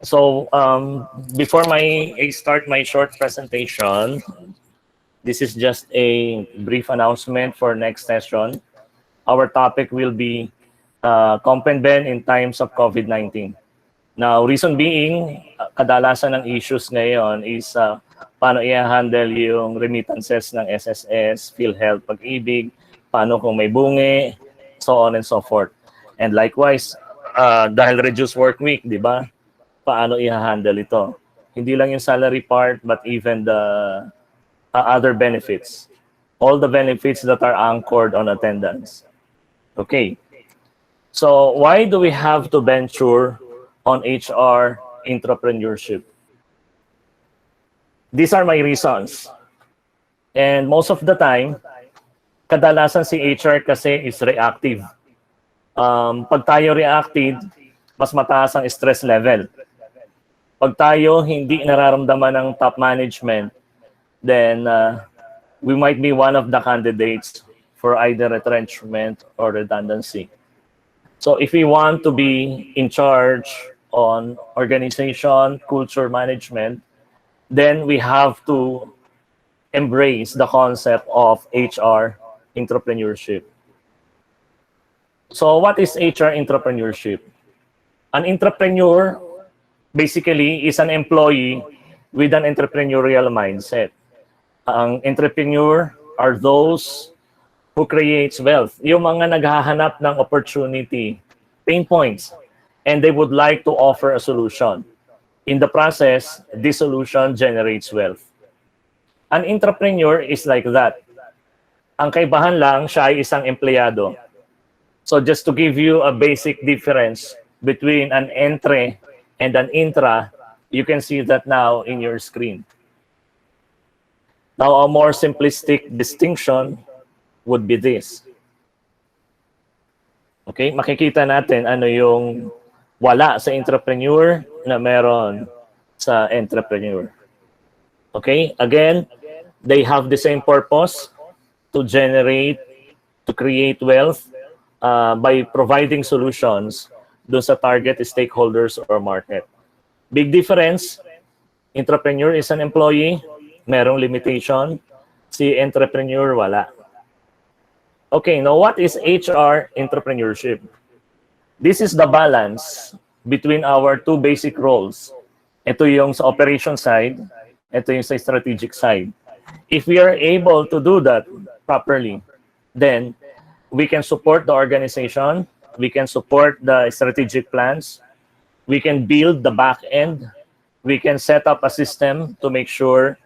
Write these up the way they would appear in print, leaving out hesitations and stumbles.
So before I start my short presentation, this is just a brief announcement for next session. Our topic will be comp and ben in times of COVID-19. Now, reason being, kadalasan ng issues ngayon is paano i-handle yung remittances ng SSS, PhilHealth, Pag-ibig, paano kung may bungi, so on and so forth. And likewise, dahil reduced work week, di ba? Paano i-handle ito? Hindi lang yung salary part, but even the other benefits. All the benefits that are anchored on attendance. Okay. So why do we have to venture on HR intrapreneurship? These are my reasons. And most of the time, kadalasan si HR kasi is reactive. Pag tayo reactive, mas mataas ang stress level. Pag tayo hindi nararamdaman ng top management, then we might be one of the candidates for either retrenchment or redundancy. So if we want to be in charge on organization, culture management, then we have to embrace the concept of HR intrapreneurship. So what is HR intrapreneurship? An intrapreneur basically is an employee with an entrepreneurial mindset. Ang entrepreneur are those who creates wealth. Yung mga naghahanap ng opportunity, pain points, and they would like to offer a solution. In the process, this solution generates wealth. An entrepreneur is like that. Ang kaibahan lang, siya ay isang empleyado. So just to give you a basic difference between an entre and an intra, you can see that now in your screen. Now, a more simplistic distinction would be this. Okay, makikita natin ano yung wala sa entrepreneur na meron sa entrepreneur. Okay, again, they have the same purpose to generate, to create wealth by providing solutions dun sa target stakeholders or market. Big difference, entrepreneur is an employee, merong limitation, si entrepreneur wala. Okay, now what is HR intrapreneurship? This is the balance between our two basic roles. Ito yung sa operation side, ito yung sa strategic side. If we are able to do that properly, then we can support the organization, we can support the strategic plans, we can build the back end, we can set up a system to make sure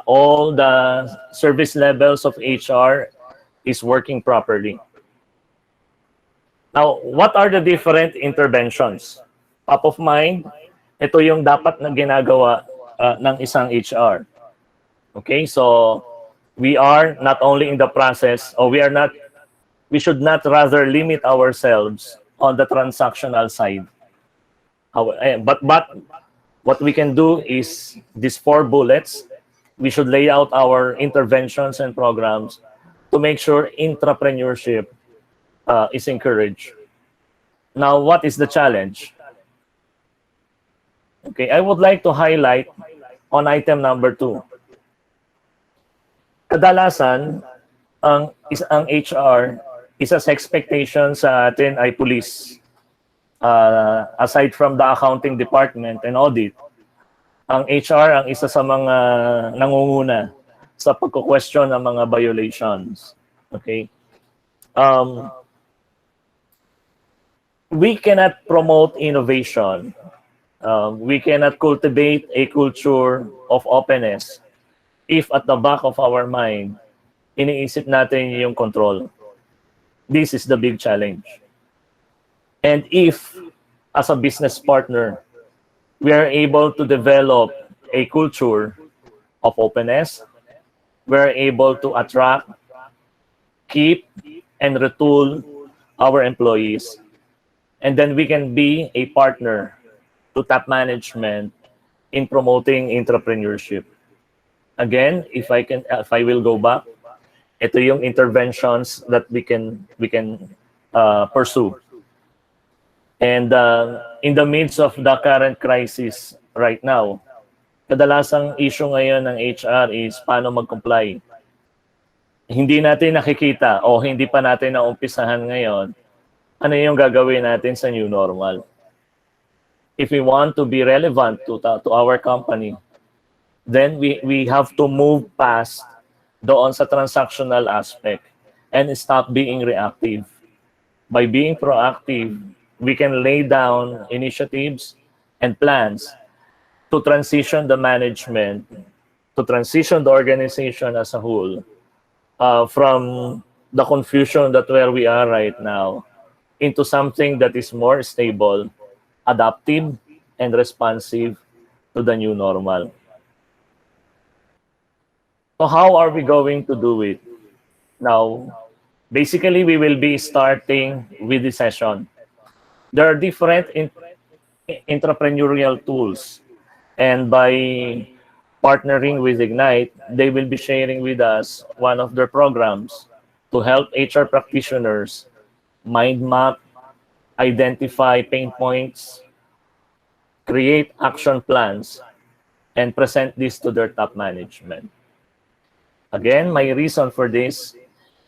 all the service levels of HR is working properly. Now, what are the different interventions? Top of mind, ito yung dapat na ginagawa ng isang HR. Okay, so we are not only in the process, or we should not rather limit ourselves on the transactional side. But what we can do is these 4 bullets. We should lay out our interventions and programs to make sure intrapreneurship is encouraged. Now, what is the challenge? Okay, I would like to highlight on item number 2. Kadalasan, ang HR, isa's expectation sa atin ay police. Aside from the accounting department and audit, ang HR ang isa sa mga nangunguna sa pagko-question ng mga violations. Okay? We cannot promote innovation. We cannot cultivate a culture of openness if at the back of our mind, iniisip natin yung control. This is the big challenge. And if, as a business partner, we are able to develop a culture of openness, we're able to attract, keep, and retool our employees. And then we can be a partner to top management in promoting entrepreneurship. Again, if I will go back, ito yung interventions that we can pursue. And in the midst of the current crisis right now, kadalasang issue ngayon ng HR is paano mag-comply. Hindi natin nakikita o hindi pa natin naumpisahan ngayon ano yung gagawin natin sa new normal. If we want to be relevant to our company, then we have to move past doon sa transactional aspect and stop being reactive. By being proactive, we can lay down initiatives and plans to transition the management, to transition the organization as a whole from the confusion that where we are right now into something that is more stable, adaptive, and responsive to the new normal. So how are we going to do it? Now, basically, we will be starting with the session. There are different entrepreneurial tools, and by partnering with Ignite, they will be sharing with us one of their programs to help HR practitioners mind map, identify pain points, create action plans, and present this to their top management. Again, my reason for this,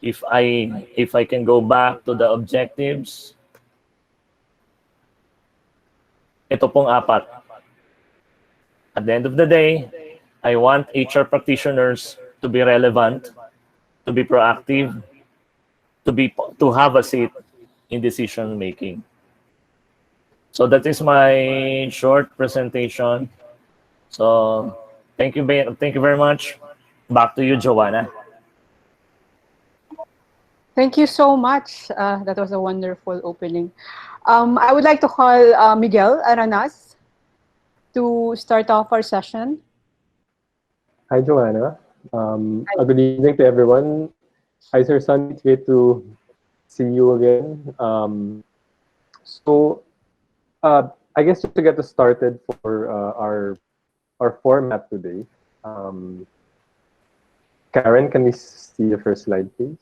if I can go back to the objectives, ito pong apat. At the end of the day, I want HR practitioners to be relevant, to be proactive, to have a seat in decision making. So that is my short presentation. So thank you very much. Back to you, Joanna. Thank you so much. That was a wonderful opening. I would like to call Miguel Aranas to start off our session. Hi, Joanna. A good evening to everyone. Hi, Sir Sun. It's great to see you again. I guess just to get us started for our format today, Karen, can we see the first slide, please?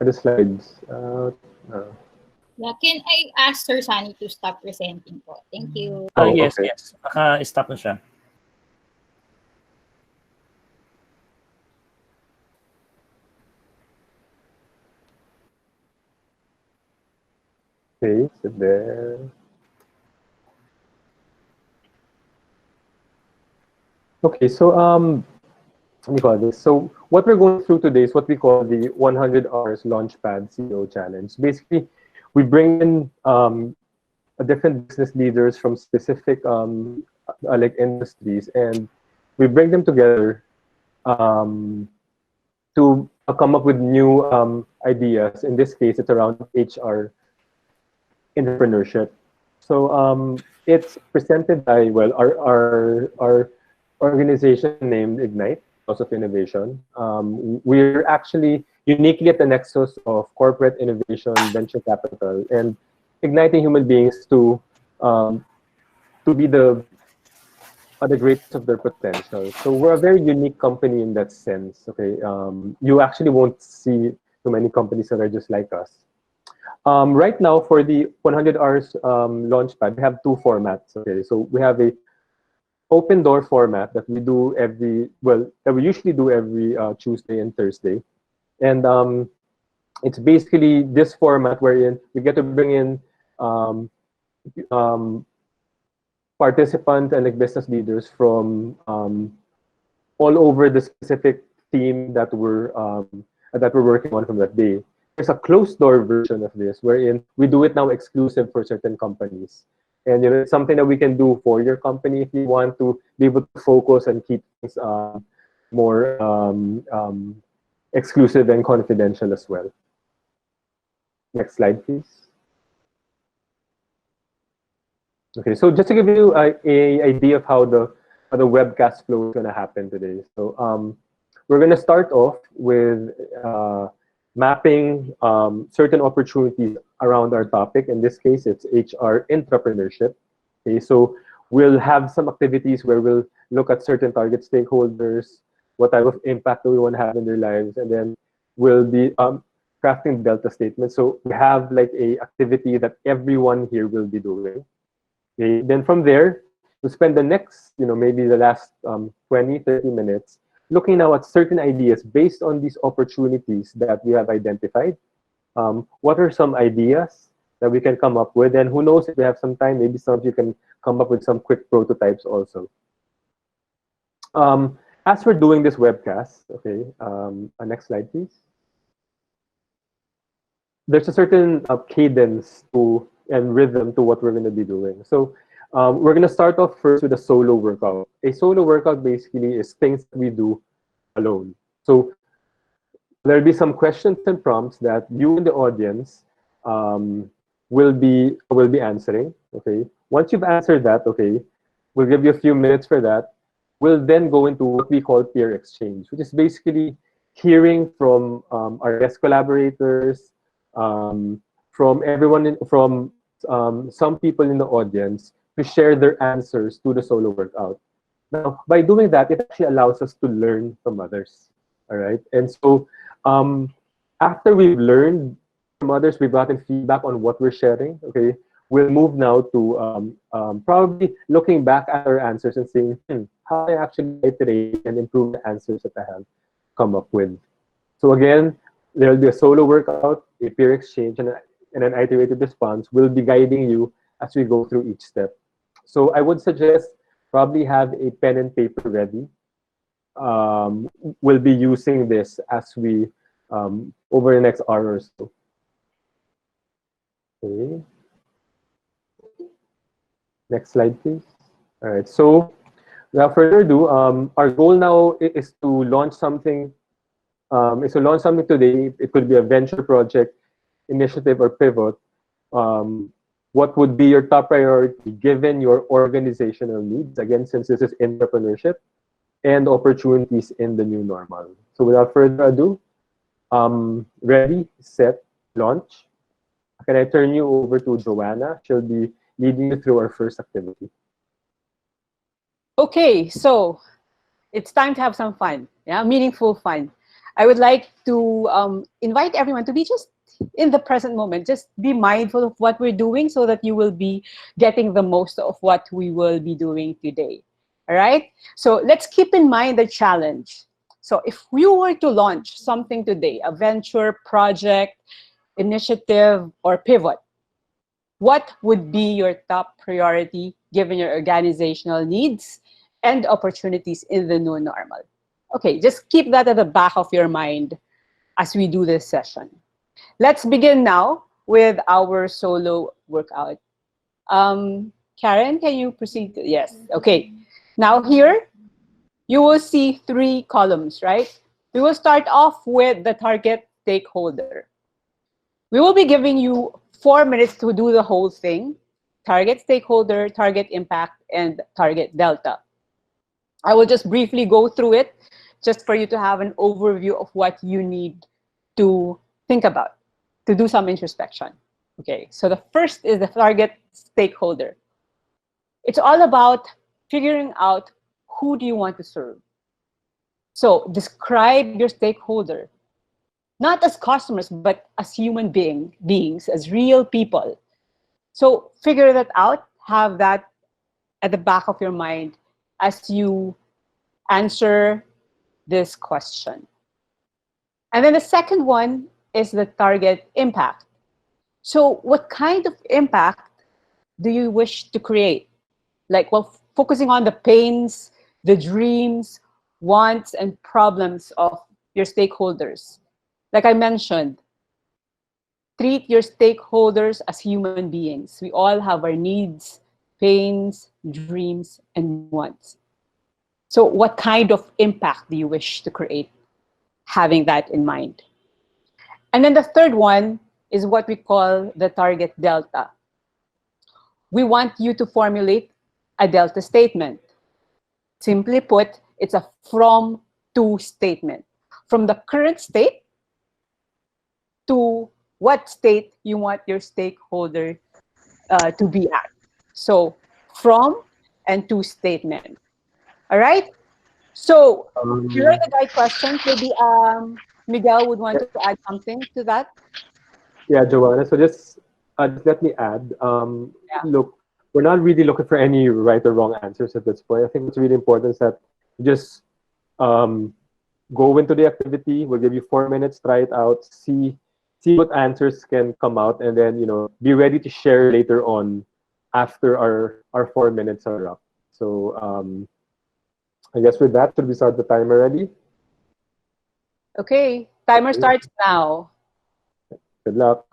Are the slides? Yeah, can I ask Sir Sunny to stop presenting po? Thank you. Oh, yes, okay. yes. Naka-stop na siya. Okay, so there. Okay, so let me call this. So what we're going through today is what we call the 100 Hours Launchpad CEO Challenge. Basically, we bring in different business leaders from specific like industries, and we bring them together to come up with new ideas. In this case, it's around HR entrepreneurship. So it's presented by, well, our organization named Ignite, House of Innovation. We're actually uniquely at the nexus of corporate innovation, venture capital, and igniting human beings to be the greatest of their potential. So we're a very unique company in that sense. Okay, you actually won't see too many companies that are just like us. Right now, for the 100 Hours Launchpad, we have two formats. Okay, so we have a open door format that we do that we usually do every Tuesday and Thursday, and it's basically this format wherein we get to bring in participants and like business leaders from all over the specific theme that we're working on from that day. There's a closed door version of this wherein we do it now exclusive for certain companies. And it's something that we can do for your company if you want to be able to focus and keep things more exclusive and confidential as well. Next slide, please. Okay, so just to give you an idea of how the webcast flow is going to happen today. So we're going to start off with mapping certain opportunities around our topic. In this case, it's HR Intrapreneurship. Okay, so We'll have some activities where we'll look at certain target stakeholders, what type of impact do we want to have in their lives, and then we'll be crafting Delta statements. So we have like a activity that everyone here will be doing. Okay? Then from there, we spend the next, maybe the last 20, 30 minutes looking now at certain ideas based on these opportunities that we have identified. What are some ideas that we can come up with? And who knows, if we have some time, maybe some of you can come up with some quick prototypes also. As we're doing this webcast, okay, next slide, please. There's a certain cadence and rhythm to what we're going to be doing. So we're going to start off first with a solo workout. A solo workout basically is things that we do alone. So there'll be some questions and prompts that you in the audience will be answering. Okay. Once you've answered that, okay, we'll give you a few minutes for that. We'll then go into what we call peer exchange, which is basically hearing from our guest collaborators, from everyone, from some people in the audience to share their answers to the solo workout. Now, by doing that, it actually allows us to learn from others. All right. And so after we've learned from others, we've gotten feedback on what we're sharing. Okay. We'll move now to probably looking back at our answers and saying, how I actually iterate and improve the answers that I have come up with. So again, there'll be a solo workout, a peer exchange, and an iterated response. Will be guiding you as we go through each step. So I would suggest probably have a pen and paper ready. We'll be using this as we over the next hour or so. Okay. Next slide, please. All right. So without further ado, our goal now is to launch something. Today. It could be a venture project, initiative, or pivot. What would be your top priority given your organizational needs? Again, since this is intrapreneurship and opportunities in the new normal. So without further ado, ready, set, launch. Can I turn you over to Joanna? She'll be leading you through our first activity. Okay, so it's time to have some fun, yeah, meaningful fun. I would like to invite everyone to be just in the present moment. Just be mindful of what we're doing so that you will be getting the most of what we will be doing today. All right? So let's keep in mind the challenge. So if you were to launch something today, a venture, project, initiative, or pivot, what would be your top priority given your organizational needs and opportunities in the new normal? Okay, just keep that at the back of your mind as we do this session. Let's begin now with our solo workout. Karen, can you proceed? Yes, okay. Now here, you will see 3 columns, right? We will start off with the target stakeholder. We will be giving you 4 minutes to do the whole thing: target stakeholder, target impact, and target delta. I will just briefly go through it just for you to have an overview of what you need to think about, to do some introspection. Okay, so the first is the target stakeholder. It's all about figuring out who do you want to serve. So describe your stakeholder, not as customers, but as human beings, as real people. So figure that out, have that at the back of your mind as you answer this question. And then the second one is the target impact. So what kind of impact do you wish to create? Like, well, focusing on the pains, the dreams, wants, and problems of your stakeholders. Like I mentioned, treat your stakeholders as human beings. We all have our needs, pains, dreams, and wants. So what kind of impact do you wish to create, having that in mind? And then the third one is what we call the target delta. We want you to formulate a delta statement. Simply put, it's a from to statement. From the current state to what state you want your stakeholder to be at. So from and 2 statement. All right? So here are Um, the guide questions. Maybe Miguel would want to add something to that. yeah, Joanna. So just let me add. Yeah. Look, we're not really looking for any right or wrong answers at this point. I think what's really important is that you just um, go into the activity. We'll give you 4 minutes, try it out, see what answers can come out, and then be ready to share later on after our 4 minutes are up. So I guess with that, should we start the timer ready? Okay. Timer Okay. starts now. Good luck.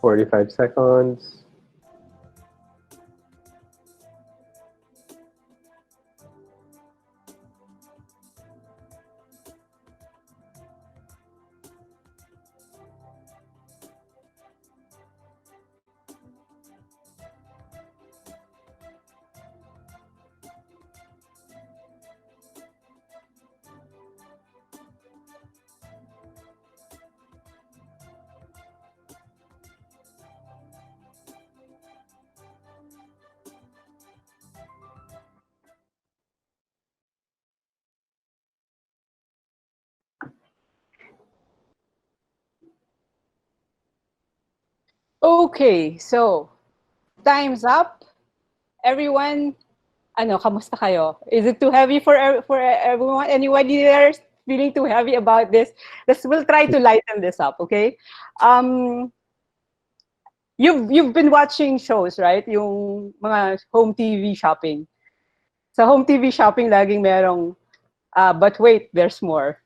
45 seconds. Okay, so time's up. Everyone, kamusta kayo? Is it too heavy for everyone? Anybody there is feeling too heavy about this? We'll try to lighten this up, okay? You've been watching shows, right? Yung mga home TV shopping. Sa home TV shopping, laging merong, but wait, there's more.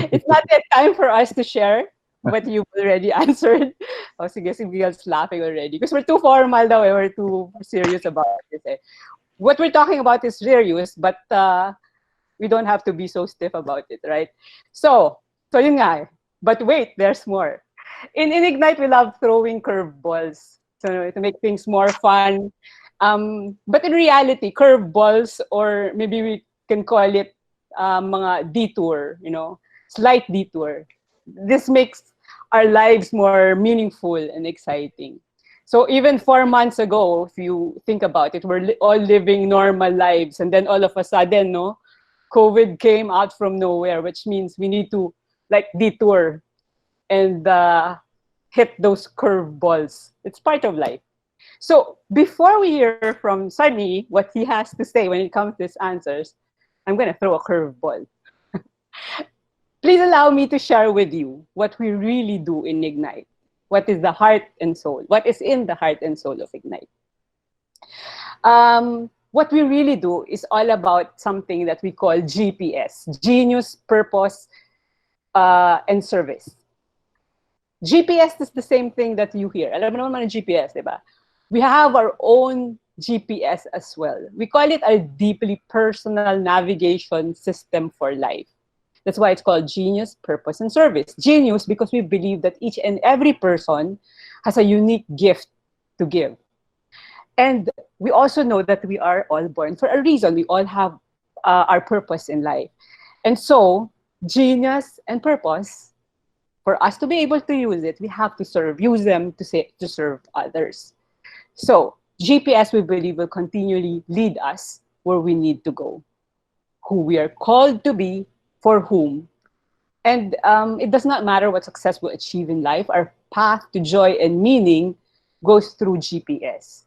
It's not yet time for us to share what you've already answered. Oh, sige, si Miguel's laughing already. Because we're too formal daw, we're too serious about this. What we're talking about is serious, but we don't have to be so stiff about it, right? So yun nga. But wait, there's more. In Ignite, we love throwing curveballs to make things more fun. But in reality, curveballs, or maybe we can call it mga detour, slight detour. This makes our lives more meaningful and exciting. So even 4 months ago, if you think about it, we're all living normal lives, and then all of a sudden, COVID came out from nowhere, which means we need to detour and hit those curveballs. It's part of life. So before we hear from Sunny what he has to say when it comes to his answers, I'm going to throw a curveball. Please allow me to share with you what we really do in Ignite. What is the heart and soul? What is in the heart and soul of Ignite? What we really do is all about something that we call GPS, Genius, Purpose, and Service. GPS is the same thing that you hear. Alam mo naman ang GPS, di ba? We have our own GPS as well. We call it a deeply personal navigation system for life. That's why it's called Genius, Purpose, and Service. Genius because we believe that each and every person has a unique gift to give. And we also know that we are all born for a reason. We all have our purpose in life. And so, genius and purpose, for us to be able to use it, we have to use them to serve others. So, GPS, we believe, will continually lead us where we need to go, who we are called to be, for whom. And it does not matter what success we achieve in life, our path to joy and meaning goes through GPS.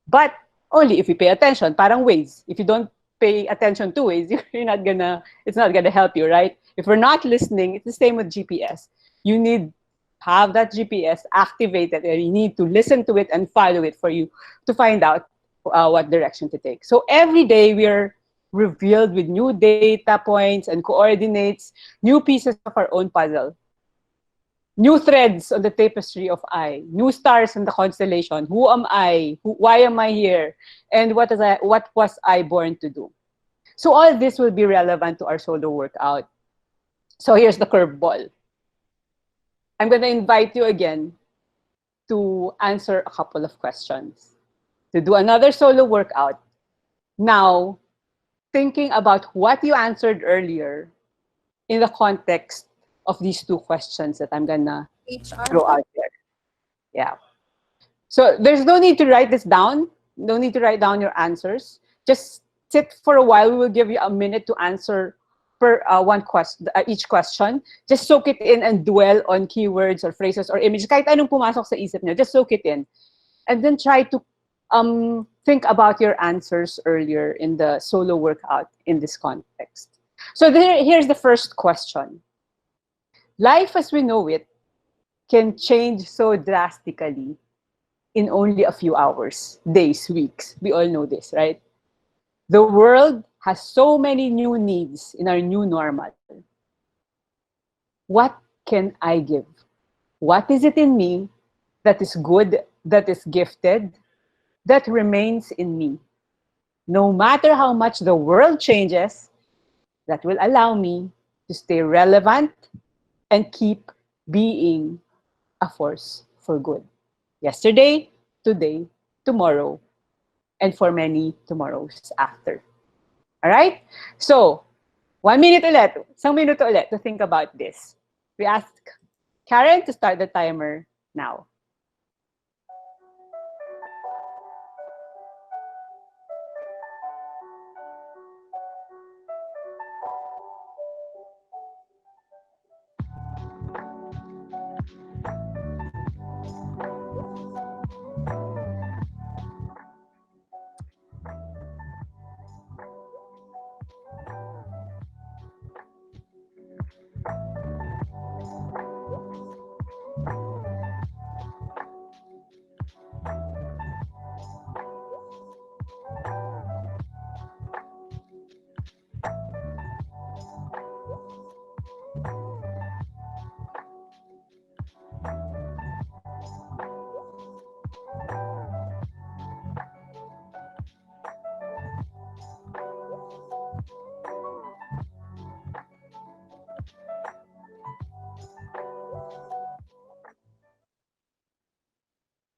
But only if we pay attention, parang Waze. If you don't pay attention to Waze, it's not gonna help you, right? If we're not listening, it's the same with GPS. You need have that GPS activated, and you need to listen to it and follow it for you to find out what direction to take. So every day we are revealed with new data points and coordinates, new pieces of our own puzzle, new threads on the tapestry of I, new stars in the constellation. Who am I? Why am I here? And what was I born to do? So all this will be relevant to our solo workout. So here's the curveball. I'm going to invite you again to answer a couple of questions, to do another solo workout. Now, thinking about what you answered earlier in the context of these two questions that I'm gonna throw out there. Yeah. So there's no need to write this down. No need to write down your answers. Just sit for a while. We will give you a minute to answer per each question. Just soak it in and dwell on keywords or phrases or images. Kahit anong pumasok sa isip niyo, just soak it in. And then try to think about your answers earlier in the solo workout in this context. So here's the first question. Life as we know it can change so drastically in only a few hours, days, weeks. We all know this, right? The world has so many new needs in our new normal. What can I give? What is it in me that is good, that is gifted, that remains in me? No matter how much the world changes, that will allow me to stay relevant and keep being a force for good. Yesterday, today, tomorrow, and for many tomorrows after. All right? So, 1 minute ulit, isang minuto ulit to think about this. We ask Karen to start the timer now.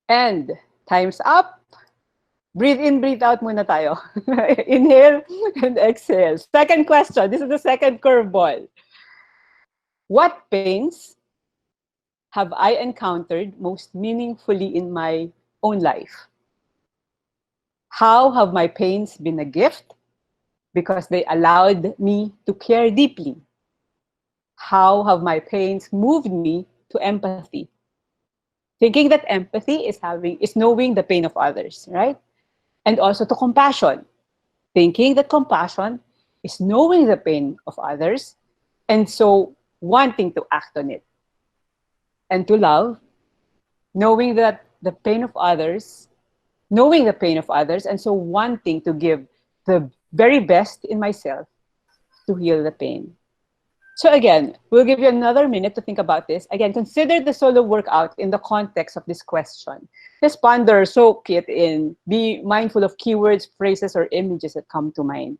And time's up. Breathe in, breathe out muna tayo. Inhale and exhale. Second question. This is the second curveball. What pains have I encountered most meaningfully in my own life? How have my pains been a gift because they allowed me to care deeply? How have my pains moved me to empathy? Thinking that empathy is knowing the pain of others, right? And also to compassion. Thinking that compassion is knowing the pain of others and so wanting to act on it. And to love, knowing that the pain of others, knowing the pain of others, and so wanting to give the very best in myself to heal the pain. So again, we'll give you another minute to think about this. Again, consider the solo workout in the context of this question. Just ponder, soak it in, be mindful of keywords, phrases, or images that come to mind.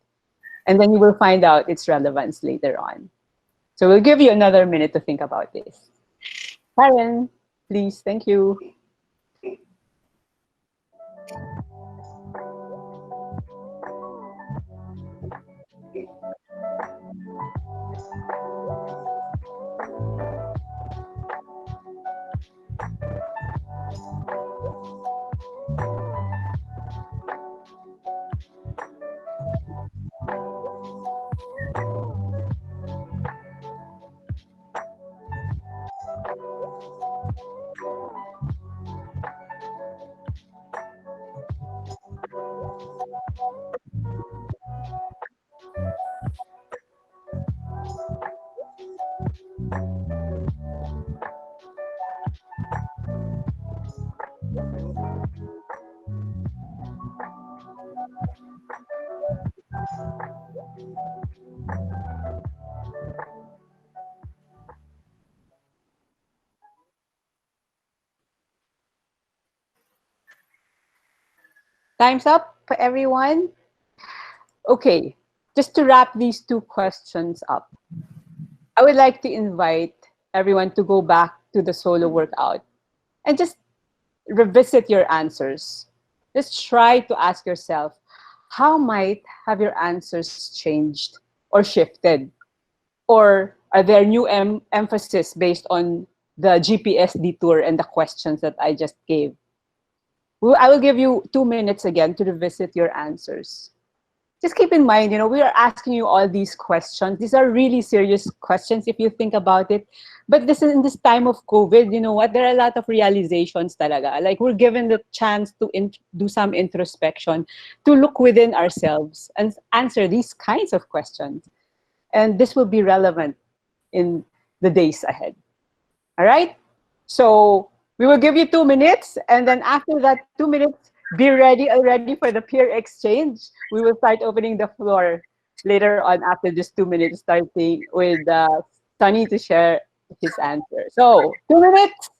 And then you will find out its relevance later on. So we'll give you another minute to think about this. Karen, please, thank you. Time's up, everyone. Okay, just to wrap these two questions up, I would like to invite everyone to go back to the solo workout and just revisit your answers. Just try to ask yourself, how might have your answers changed or shifted? Or are there new emphasis based on the GPS detour and the questions that I just gave? I will give you 2 minutes again to revisit your answers. Just keep in mind, we are asking you all these questions. These are really serious questions if you think about it. But this is in this time of COVID, you know what? There are a lot of realizations talaga. Like we're given the chance to do some introspection, to look within ourselves and answer these kinds of questions. And this will be relevant in the days ahead. All right? So we will give you 2 minutes. And then after that 2 minutes, be ready already for the peer exchange. We will start opening the floor later on after just 2 minutes, starting with Sunny to share his answer. So 2 minutes.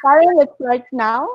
Karen, let's start now.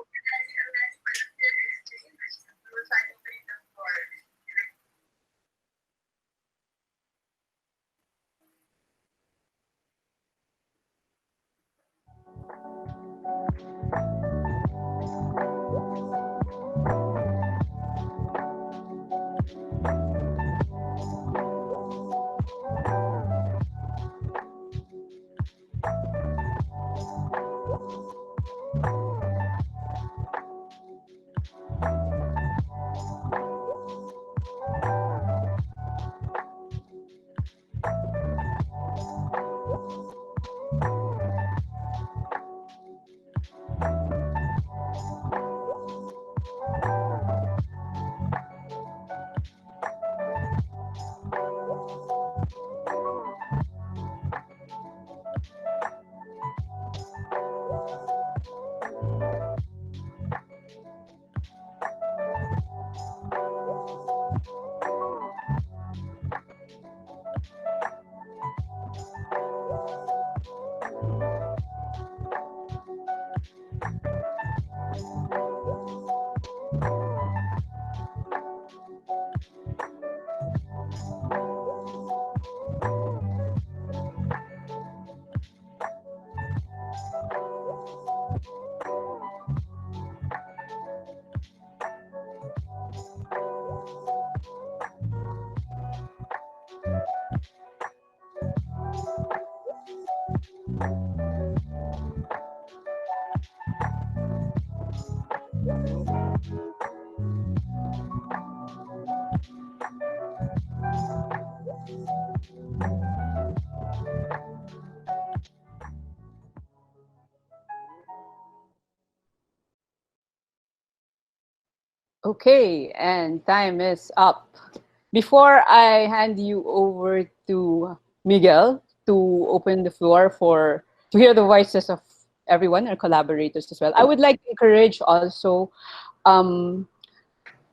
Okay, and time is up. Before I hand you over to Miguel to open the floor for to hear the voices of everyone, our collaborators as well, I would like to encourage also um,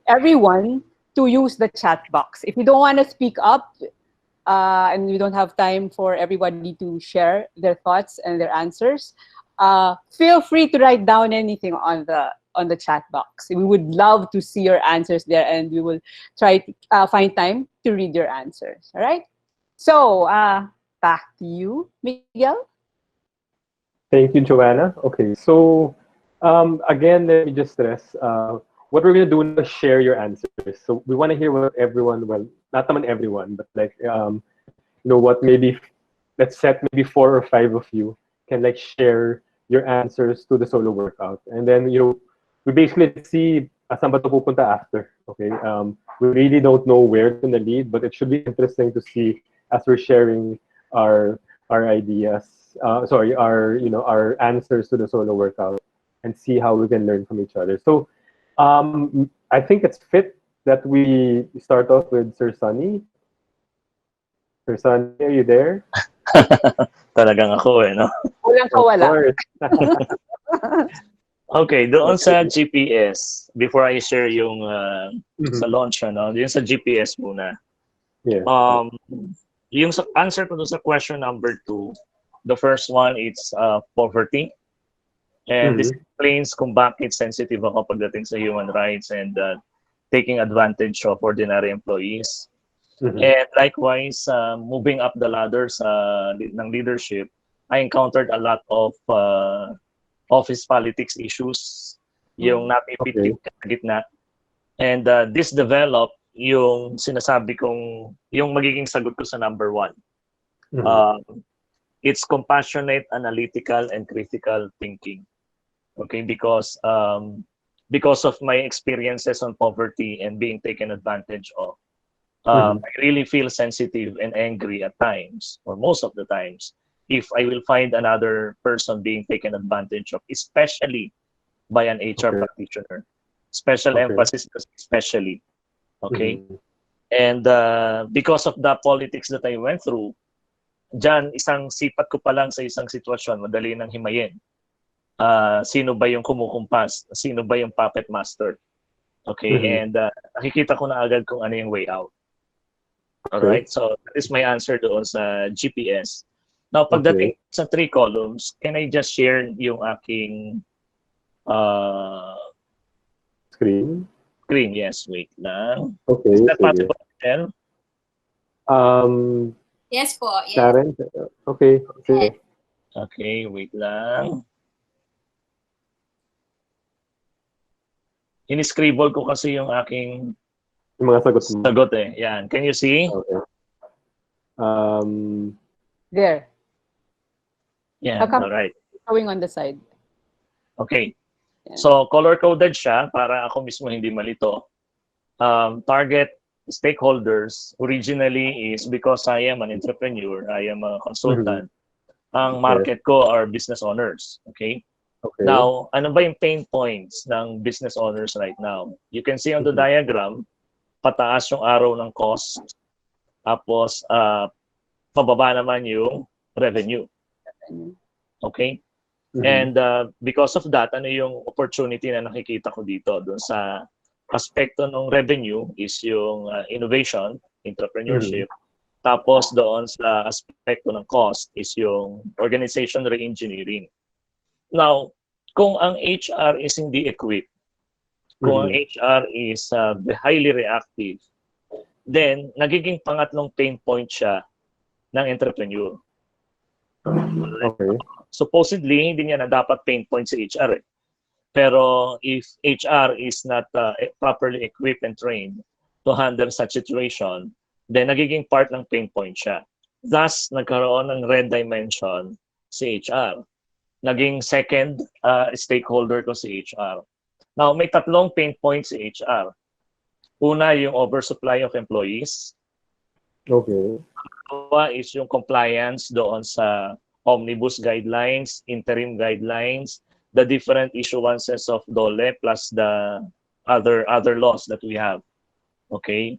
everyone to use the chat box. If you don't want to speak up and you don't have time for everybody to share their thoughts and their answers, feel free to write down anything on the chat box. We would love to see your answers there, and we will try to find time to read your answers. All right. So back to you, Miguel. Thank you, Joanna. Okay, so again, let me just stress, what we're gonna do now is share your answers. So we want to hear what everyone, well, not naman everyone, but like, you know what, maybe let's set maybe 4 or 5 of you can like share your answers to the solo workout. And then, you know, we basically see saan ba ito pupunta after, okay? We really don't know where it's gonna lead, but it should be interesting to see as we're sharing our ideas, sorry, our, you know, our answers to the solo workout and see how we can learn from each other. So I think it's fit that we start off with Sir Sunny. Sir Sunny, are you there? Talagang ako no? Walang Of kawala. course. Okay, doon sa GPS, before I share yung sa Mhm. launch, yung sa GPS muna. Yeah. Yung sa answer ko doon sa question number 2, the first one is poverty. And this explains kung bakit sensitive ako pagdating sa human rights and taking advantage of ordinary employees. And likewise, moving up the ladder ng leadership, I encountered a lot of office politics issues, yung napipit yung gitna. And this developed yung sinasabi kong, yung magiging sagot ko sa number 1. It's compassionate, analytical, and critical thinking. Okay, because of my experiences on poverty and being taken advantage of, I really feel sensitive and angry at times, or most of the times, if I will find another person being taken advantage of, especially by an HR practitioner. Special emphasis, especially. Okay? And because of the politics that I went through, dyan, isang sipat ko pa lang sa isang sitwasyon, madali nang himayin. Sino ba yung kumukumpas? Sino ba yung puppet master? Okay? And nakikita ko na agad kung ano yung way out. Alright? So, that is my answer doon sa GPS. Now, pagdating sa 3 columns, can I just share yung aking Screen? Screen? Yes, wait lang. Okay. Is that possible, Michelle? Yes po. Yes. Karen? Okay. Sige. Okay, wait lang. Iniscribble ko kasi yung aking Yung mga sagot mo. sagot eh. Yan. Can you see? Okay. There. Yeah, How come- all right. Showing on the side. Okay. Yeah. So, color-coded siya para ako mismo hindi malito. Target stakeholders originally is because I am an entrepreneur, I am a consultant. Ang market ko are business owners. Okay? Okay. Now, ano ba yung pain points ng business owners right now? You can see on the diagram, pataas yung arrow ng cost, tapos pababa naman yung revenue. Okay? And because of that, ano yung opportunity na nakikita ko dito? Doon sa aspekto ng revenue is yung innovation, entrepreneurship. Tapos doon sa aspekto ng cost is yung organization re-engineering. Now, kung ang HR is hindi equipped, kung ang HR is highly reactive, then nagiging pangatlong pain point siya ng entrepreneur. Okay. Supposedly, hindi niya na dapat pain point sa HR. Pero if HR is not properly equipped and trained to handle such situation, then nagiging part ng pain point siya. Thus, nagkaroon ng red dimension si HR. Naging second stakeholder ko si HR. Now, may tatlong pain points si HR. Una, yung oversupply of employees. Okay. Dalawa is yung compliance doon sa omnibus guidelines, interim guidelines, the different issuances of DOLE plus the other laws that we have. Okay?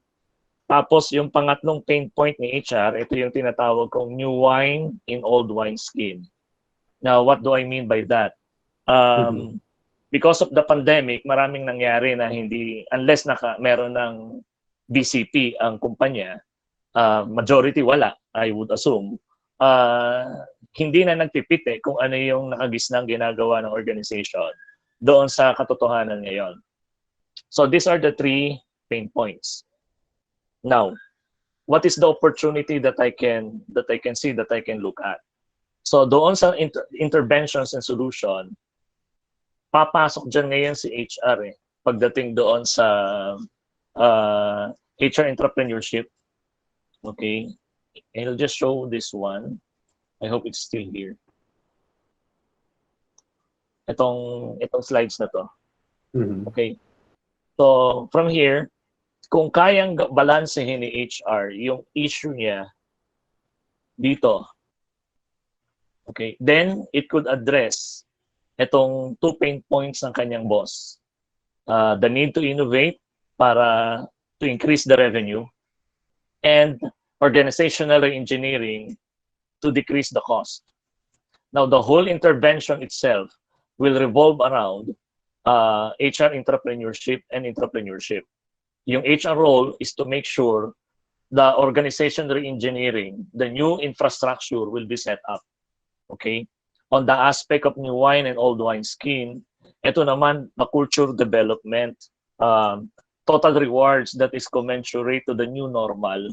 Tapos yung pangatlong pain point ni HR, ito yung tinatawag kong new wine in old wine scheme. Now, what do I mean by that? Because of the pandemic, maraming nangyari na hindi, unless meron ng BCP ang kumpanya, majority wala, I would assume, hindi na nagpipite kung ano yung nakagisnang ginagawa ng organization doon sa katotohanan ngayon. So these are the three pain points. Now, what is the opportunity that I can see, that I can look at? So doon sa interventions and solution, papasok dyan ngayon si HR pagdating doon sa HR Intrapreneurship. Okay, and I'll just show this one. I hope it's still here. Itong slides na to. Okay. So from here, kung kayang balansehin ni HR yung issue niya dito, okay, then it could address itong two pain points ng kanyang boss. The need to innovate para to increase the revenue, and organizational engineering to decrease the cost. Now, the whole intervention itself will revolve around HR intrapreneurship and intrapreneurship. Yung HR role is to make sure the organization re-engineering, the new infrastructure will be set up. Okay? On the aspect of new wine and old wine scheme, ito naman, the culture development, total rewards that is commensurate to the new normal,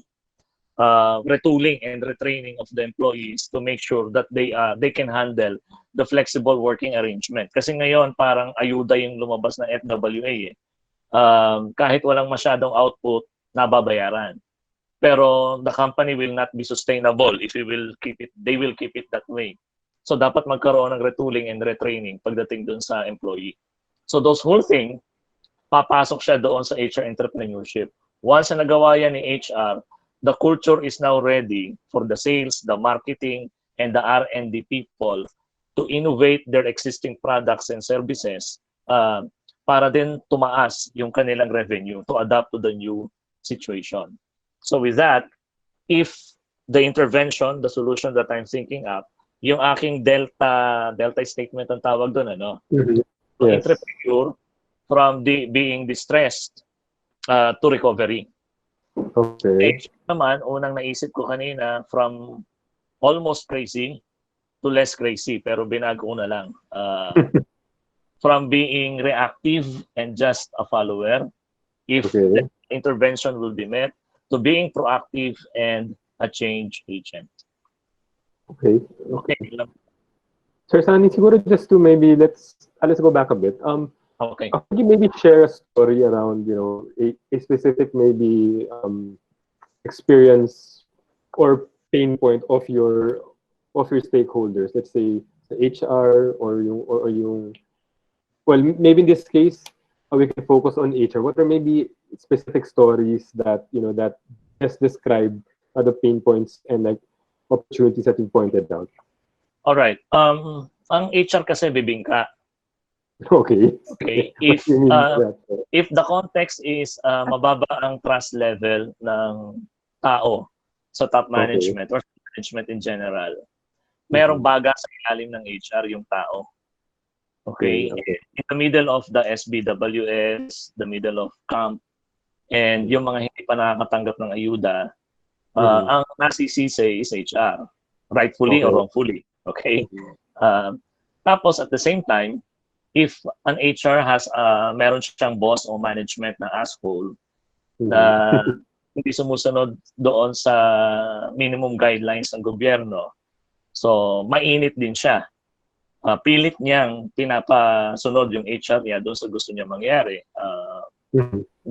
retooling and retraining of the employees to make sure that they can handle the flexible working arrangement. Kasi ngayon, parang ayuda yung lumabas na FWA. Kahit walang masyadong output, nababayaran. Pero the company will not be sustainable if they will keep it that way. So dapat magkaroon ng retooling and retraining pagdating doon sa employee. So those whole thing, papasok siya doon sa HR entrepreneurship. Once na nagawa yan ni HR, the culture is now ready for the sales, the marketing, and the R&D people to innovate their existing products and services para din tumaas yung kanilang revenue to adapt to the new situation. So with that, if the intervention, the solution that I'm thinking up, yung aking delta statement ang tawag doon, ano? Yes. Entrepreneur from being distressed to recovery. Okay. Naman, unang naisip ko kanina, from almost crazy to less crazy, pero binago ko na lang. From being reactive and just a follower, if the intervention will be met, to being proactive and a change agent. Okay. Okay. Sir Sunny, siguro just to maybe let's go back a bit. Okay. Could you maybe share a story around, a specific maybe experience or pain point of your stakeholders? Let's say the HR or yung well, maybe in this case we can focus on HR. What are maybe specific stories that that best describe the pain points and like opportunities that you pointed out? All right. Ang HR kasi bibingka. Okay. Okay. What do you mean by that? If the context is mababa ang trust level ng tao sa top management or management in general, merong baga sa ilalim ng HR yung tao. Okay. In the middle of the SBWS, the middle of camp, and yung mga hindi pa nakakatanggap ng ayuda, ang nasisisi is HR, rightfully or wrongfully. Okay. Tapos at the same time, if an HR has meron siyang boss o management na asshole na hindi sumusunod doon sa minimum guidelines ng gobyerno, so mainit din siya. Pilit niyang pinapasunod yung HR niya doon sa gusto niya mangyari.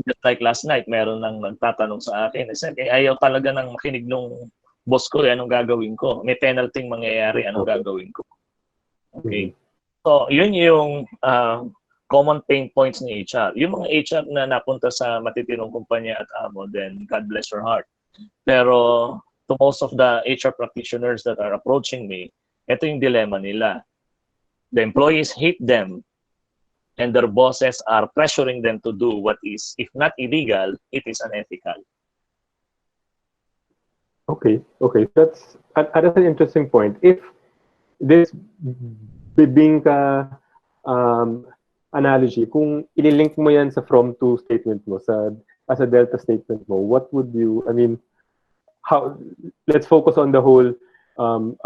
Just like last night, meron nang nagtatanong sa akin, ayaw talaga nang makinig nung boss ko, anong gagawin ko? May penalty mangyayari, anong gagawin ko? Okay. So, yun yung common pain points ni HR. Yung mga HR na napunta sa matitinong kumpanya at amo, then God bless your heart. Pero to most of the HR practitioners that are approaching me, ito yung dilemma nila. The employees hate them and their bosses are pressuring them to do what is, if not illegal, it is unethical. Okay. That's an interesting point. If this bibingka analogy, kung ililink mo yan sa from to statement mo, as a delta statement mo, what would you, I mean, how, let's focus on the whole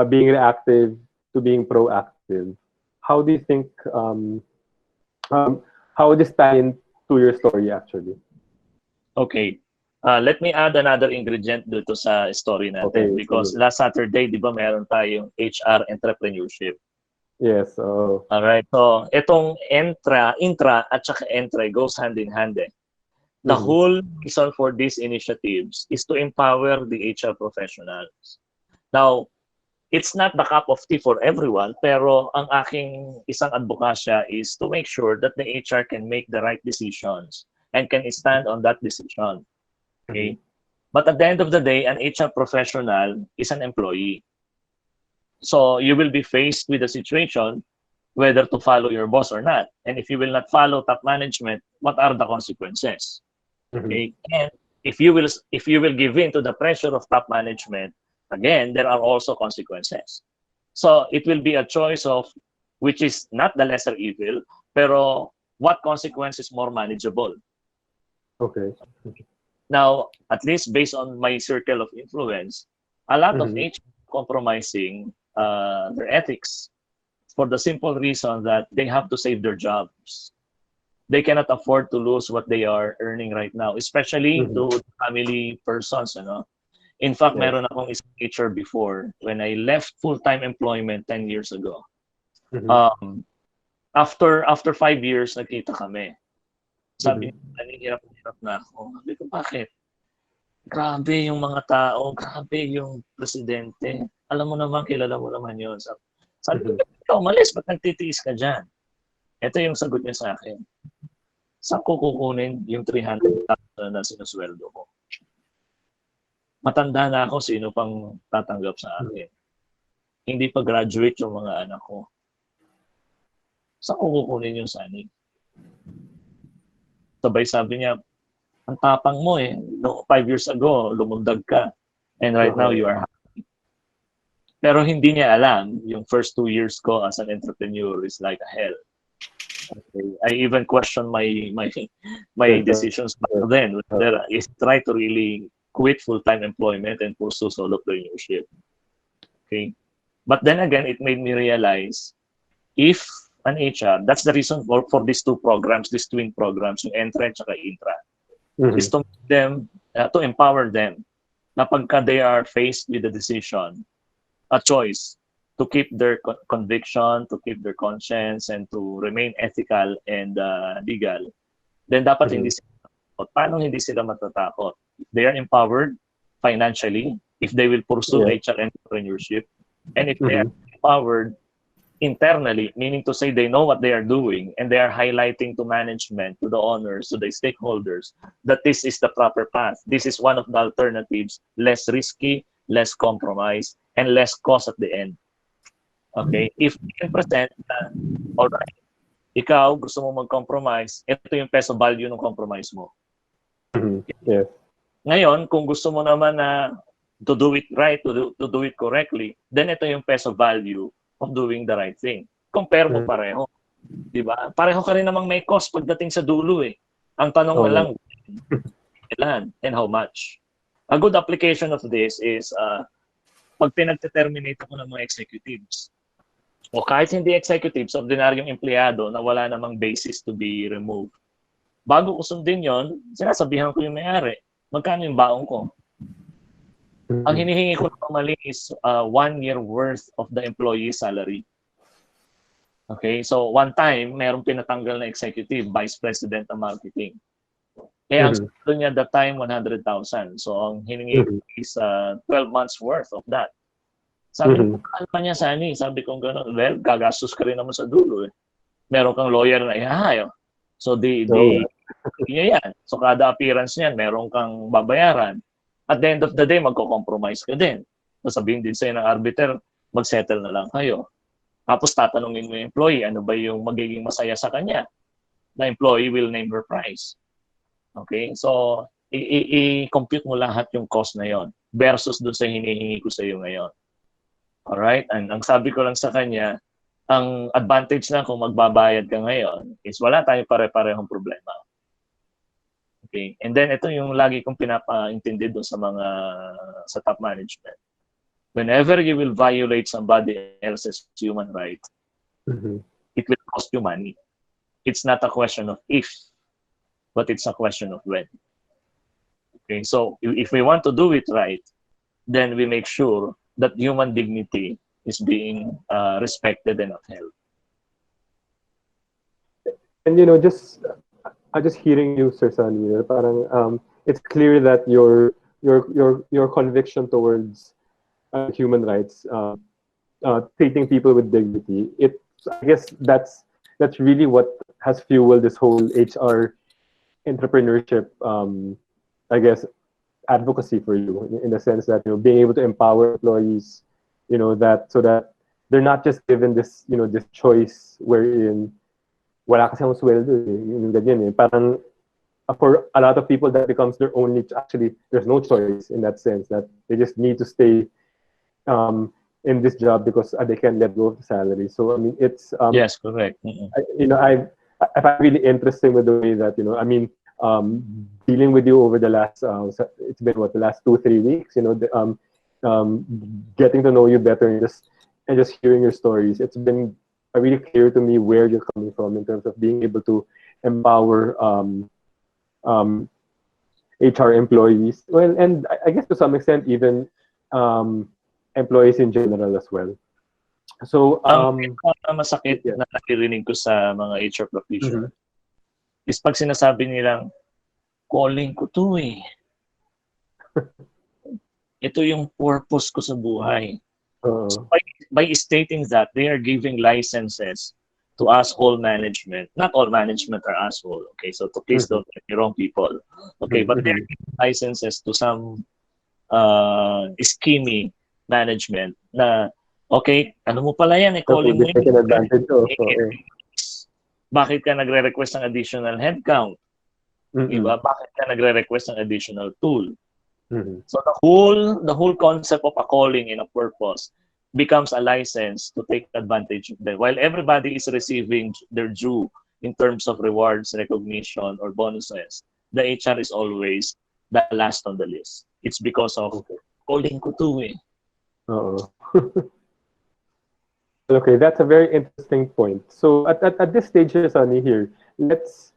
being reactive to being proactive. How do you think, how would this tie into your story actually? Okay. Let me add another ingredient dito sa story natin. Okay, because so, last Saturday, di ba, meron tayong HR Entrepreneurship. yes. Alright. So, itong intra at saka entre goes hand in hand. The whole reason for these initiatives is to empower the HR professionals. Now, it's not the cup of tea for everyone, pero ang aking isang advokasya is to make sure that the HR can make the right decisions and can stand on that decision. Okay? But at the end of the day, an HR professional is an employee. So you will be faced with a situation whether to follow your boss or not. And if you will not follow top management, what are the consequences? Okay? And if you will give in to the pressure of top management, again, there are also consequences. So it will be a choice of which is not the lesser evil, pero what consequence is more manageable. Okay. Now, at least based on my circle of influence, a lot of HR compromising their ethics for the simple reason that they have to save their jobs. They cannot afford to lose what they are earning right now, especially to family persons. You know? In fact, meron akong isang HR before when I left full-time employment 10 years ago. After 5 years, nagkita kami. Sabi niya, hirap na ako. Sabi ko, bakit? Grabe yung mga tao, grabe yung presidente. Alam mo naman, kilala mo naman yun. Sabi ko, ikaw, umalis, ba't nagtitiis ka dyan? Ito yung sagot niya sa akin. Saan ko kukunin yung 300,000 na sinusweldo ko? Matanda na ako, sino pang tatanggap sa akin? Hindi pa graduate yung mga anak ko. Saan ko kukunin yung sanig? Sabay sabi niya, ang tapang mo no, 5 years ago, lumundag ka. And right now, you are happy. Pero hindi niya alam, yung first 2 years ko as an entrepreneur is like a hell. Okay. I even question my decisions back then. Whether I try to really quit full-time employment and pursue solopreneurship. Okay. But then again, it made me realize if an HR, that's the reason for these two programs, these twin programs, yung Entra at Intra, is to make them, to empower them na pagka they are faced with a decision, a choice to keep their conviction, to keep their conscience, and to remain ethical and legal, then dapat hindi sila matatakot. Paano hindi sila matatakot? If they are empowered financially, if they will pursue HR entrepreneurship, and if they are empowered internally, meaning to say they know what they are doing and they are highlighting to management, to the owners, to the stakeholders, that this is the proper path. This is one of the alternatives, less risky, less compromise, and less cost at the end. Okay? If you can present, all right, ikaw gusto mo mag-compromise, ito yung peso value ng compromise mo. Yes. Ngayon, kung gusto mo naman na to do it right, to do it correctly, then ito yung peso value of doing the right thing. Compare mo pareho. Diba? Pareho ka rin namang may cost pagdating sa dulo Ang tanong na lang, kailan and how much. A good application of this is pag pinag-terminate ako ng mga executives, o kahit hindi executives, ordinaryong empleyado na wala namang basis to be removed. Bago ko sundin yon, sinasabihan ko yung may-ari, magkano yung baon ko? Ang hinihingi ko normally is 1 year worth of the employee's salary. Okay, so one time, merong pinatanggal na executive, vice president ng marketing. Kaya ang sweldo niya that time, 100,000. So, ang hiningi Mhm. is 12 months worth of that. Sabi ko, ano pa niya, Sunny? Sabi ko gano'n, well, gagastos ka rin naman sa dulo. Meron kang lawyer na ihahayo. So, niya yan. So, kada appearance niyan, meron kang babayaran. At the end of the day, magko-compromise ka din. So, sabihin din sa'yo ng arbiter, mag-settle na lang kayo. Tapos tatanungin mo yung employee, ano ba yung magiging masaya sa kanya? The employee will name her price. Okay? So, i-compute mo lahat yung cost na yon versus doon sa hinihingi ko sa iyo ngayon. Alright? And ang sabi ko lang sa kanya, ang advantage na kung magbabayad ka ngayon is wala tayong pare-parehong problema. Okay? And then, ito yung lagi kong pinapaintindi doon sa top management. Whenever you will violate somebody else's human right, it will cost you money. It's not a question of if, but it's a question of when. Okay, so if we want to do it right, then we make sure that human dignity is being respected and upheld. And just hearing you, Sir Sunny, parang it's clear that your conviction towards human rights, treating people with dignity, I guess that's really what has fueled this whole HR entrepreneurship, I guess, advocacy for you, in the sense that being able to empower employees, that so that they're not just given this this choice wherein wala kasi ang sweldo, yung ganyan eh. Parang for a lot of people that becomes their only, actually there's no choice in that sense, that they just need to stay in this job because they can't let go of the salary. So I mean, it's yes, correct. I find really interesting with the way that dealing with you over the last it's been the last 2-3 weeks, getting to know you better and just hearing your stories. It's been really clear to me where you're coming from in terms of being able to empower HR employees, well, and I guess to some extent even employees in general as well. So ang masakit na naririnig ko sa mga HR practitioners is pag sinasabi nilang, calling ko to eh. Ito yung purpose ko sa buhay. So by stating that, they are giving licenses to asshole management. Not all management are asshole, okay? So please don't get me wrong, people. Okay, but they're giving licenses to some schemy management na, okay, ano mo pala yan, calling mo yan. Bakit ka nagre-request ng additional headcount? Diba? Bakit ka nagre-request ng additional tool? So the whole concept of a calling in a purpose becomes a license to take advantage of them. While everybody is receiving their due in terms of rewards, recognition, or bonuses, the HR is always the last on the list. It's because of calling ko to eh. Okay, that's a very interesting point. So at this stage, Sunny, here, let's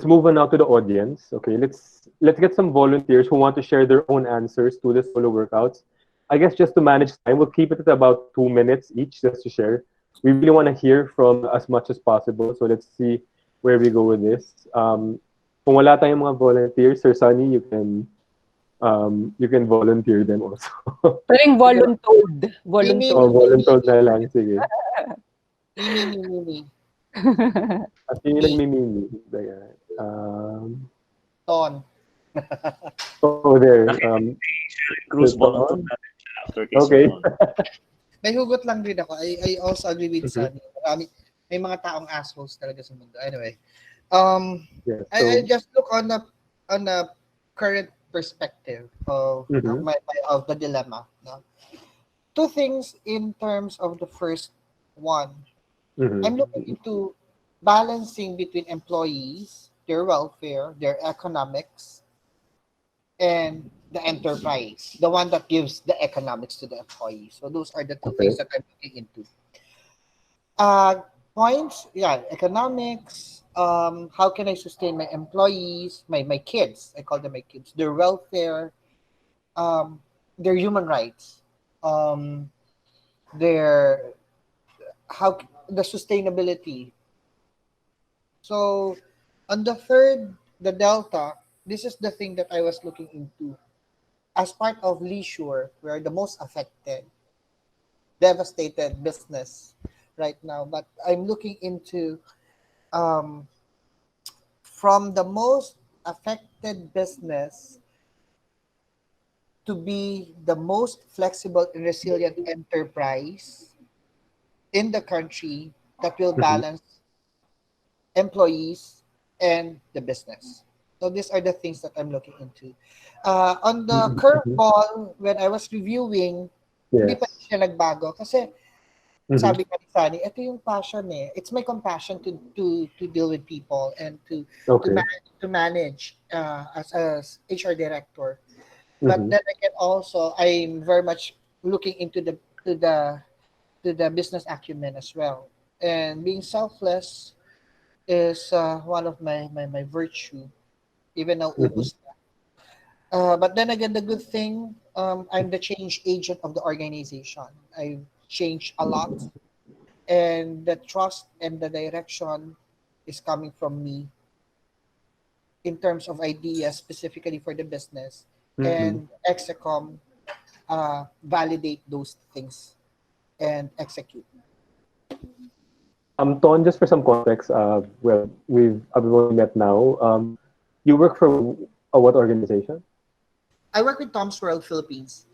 move on now to the audience. Okay, let's get some volunteers who want to share their own answers to the solo workouts. I guess just to manage time, we'll keep it at about 2 minutes each just to share. We really want to hear from as much as possible. So let's see where we go with this. Kung wala tayong mga volunteers, Sir Sunny, you can volunteer them also. Pwedeng voluntold. Voluntold na lang, sige. Mimi. At yun yung nagmimimi. Ton. Oh, there. Cruise voluntold natin siya after case. Okay. May hugot lang din ako. I also agree with Sunny. May mga taong assholes talaga sa mundo. Anyway, yeah, so, I just look on a current perspective of of the dilemma. No? Two things in terms of the first one. I'm looking into balancing between employees, their welfare, their economics, and the enterprise, the one that gives the economics to the employees. So those are the two things that I'm looking into. Points, economics. How can I sustain my employees, my kids? I call them my kids. Their welfare, their human rights, the sustainability. So on the third, the delta, this is the thing that I was looking into. As part of leisure, we are the most affected, devastated business right now. But I'm looking into um, from the most affected business to be the most flexible and resilient enterprise in the country that will balance employees and the business. So these are the things that I'm looking into. On the curveball, when I was reviewing, hindi pa Yes. siya nagbago. Kasi sabi ka ni Sunny, ito yung passion eh. It's my compassion to deal with people and to Okay. manage as HR director. But then again, also I'm very much looking into the business acumen as well. And being selfless is one of my virtue, even though ubus na. But then again, the good thing, I'm the change agent of the organization. I've changed a lot, and the trust and the direction is coming from me in terms of ideas specifically for the business, and Execom validate those things and execute. Ton, just for some context, well, I've only met now. You work for what organization? I work with Tom's World Philippines.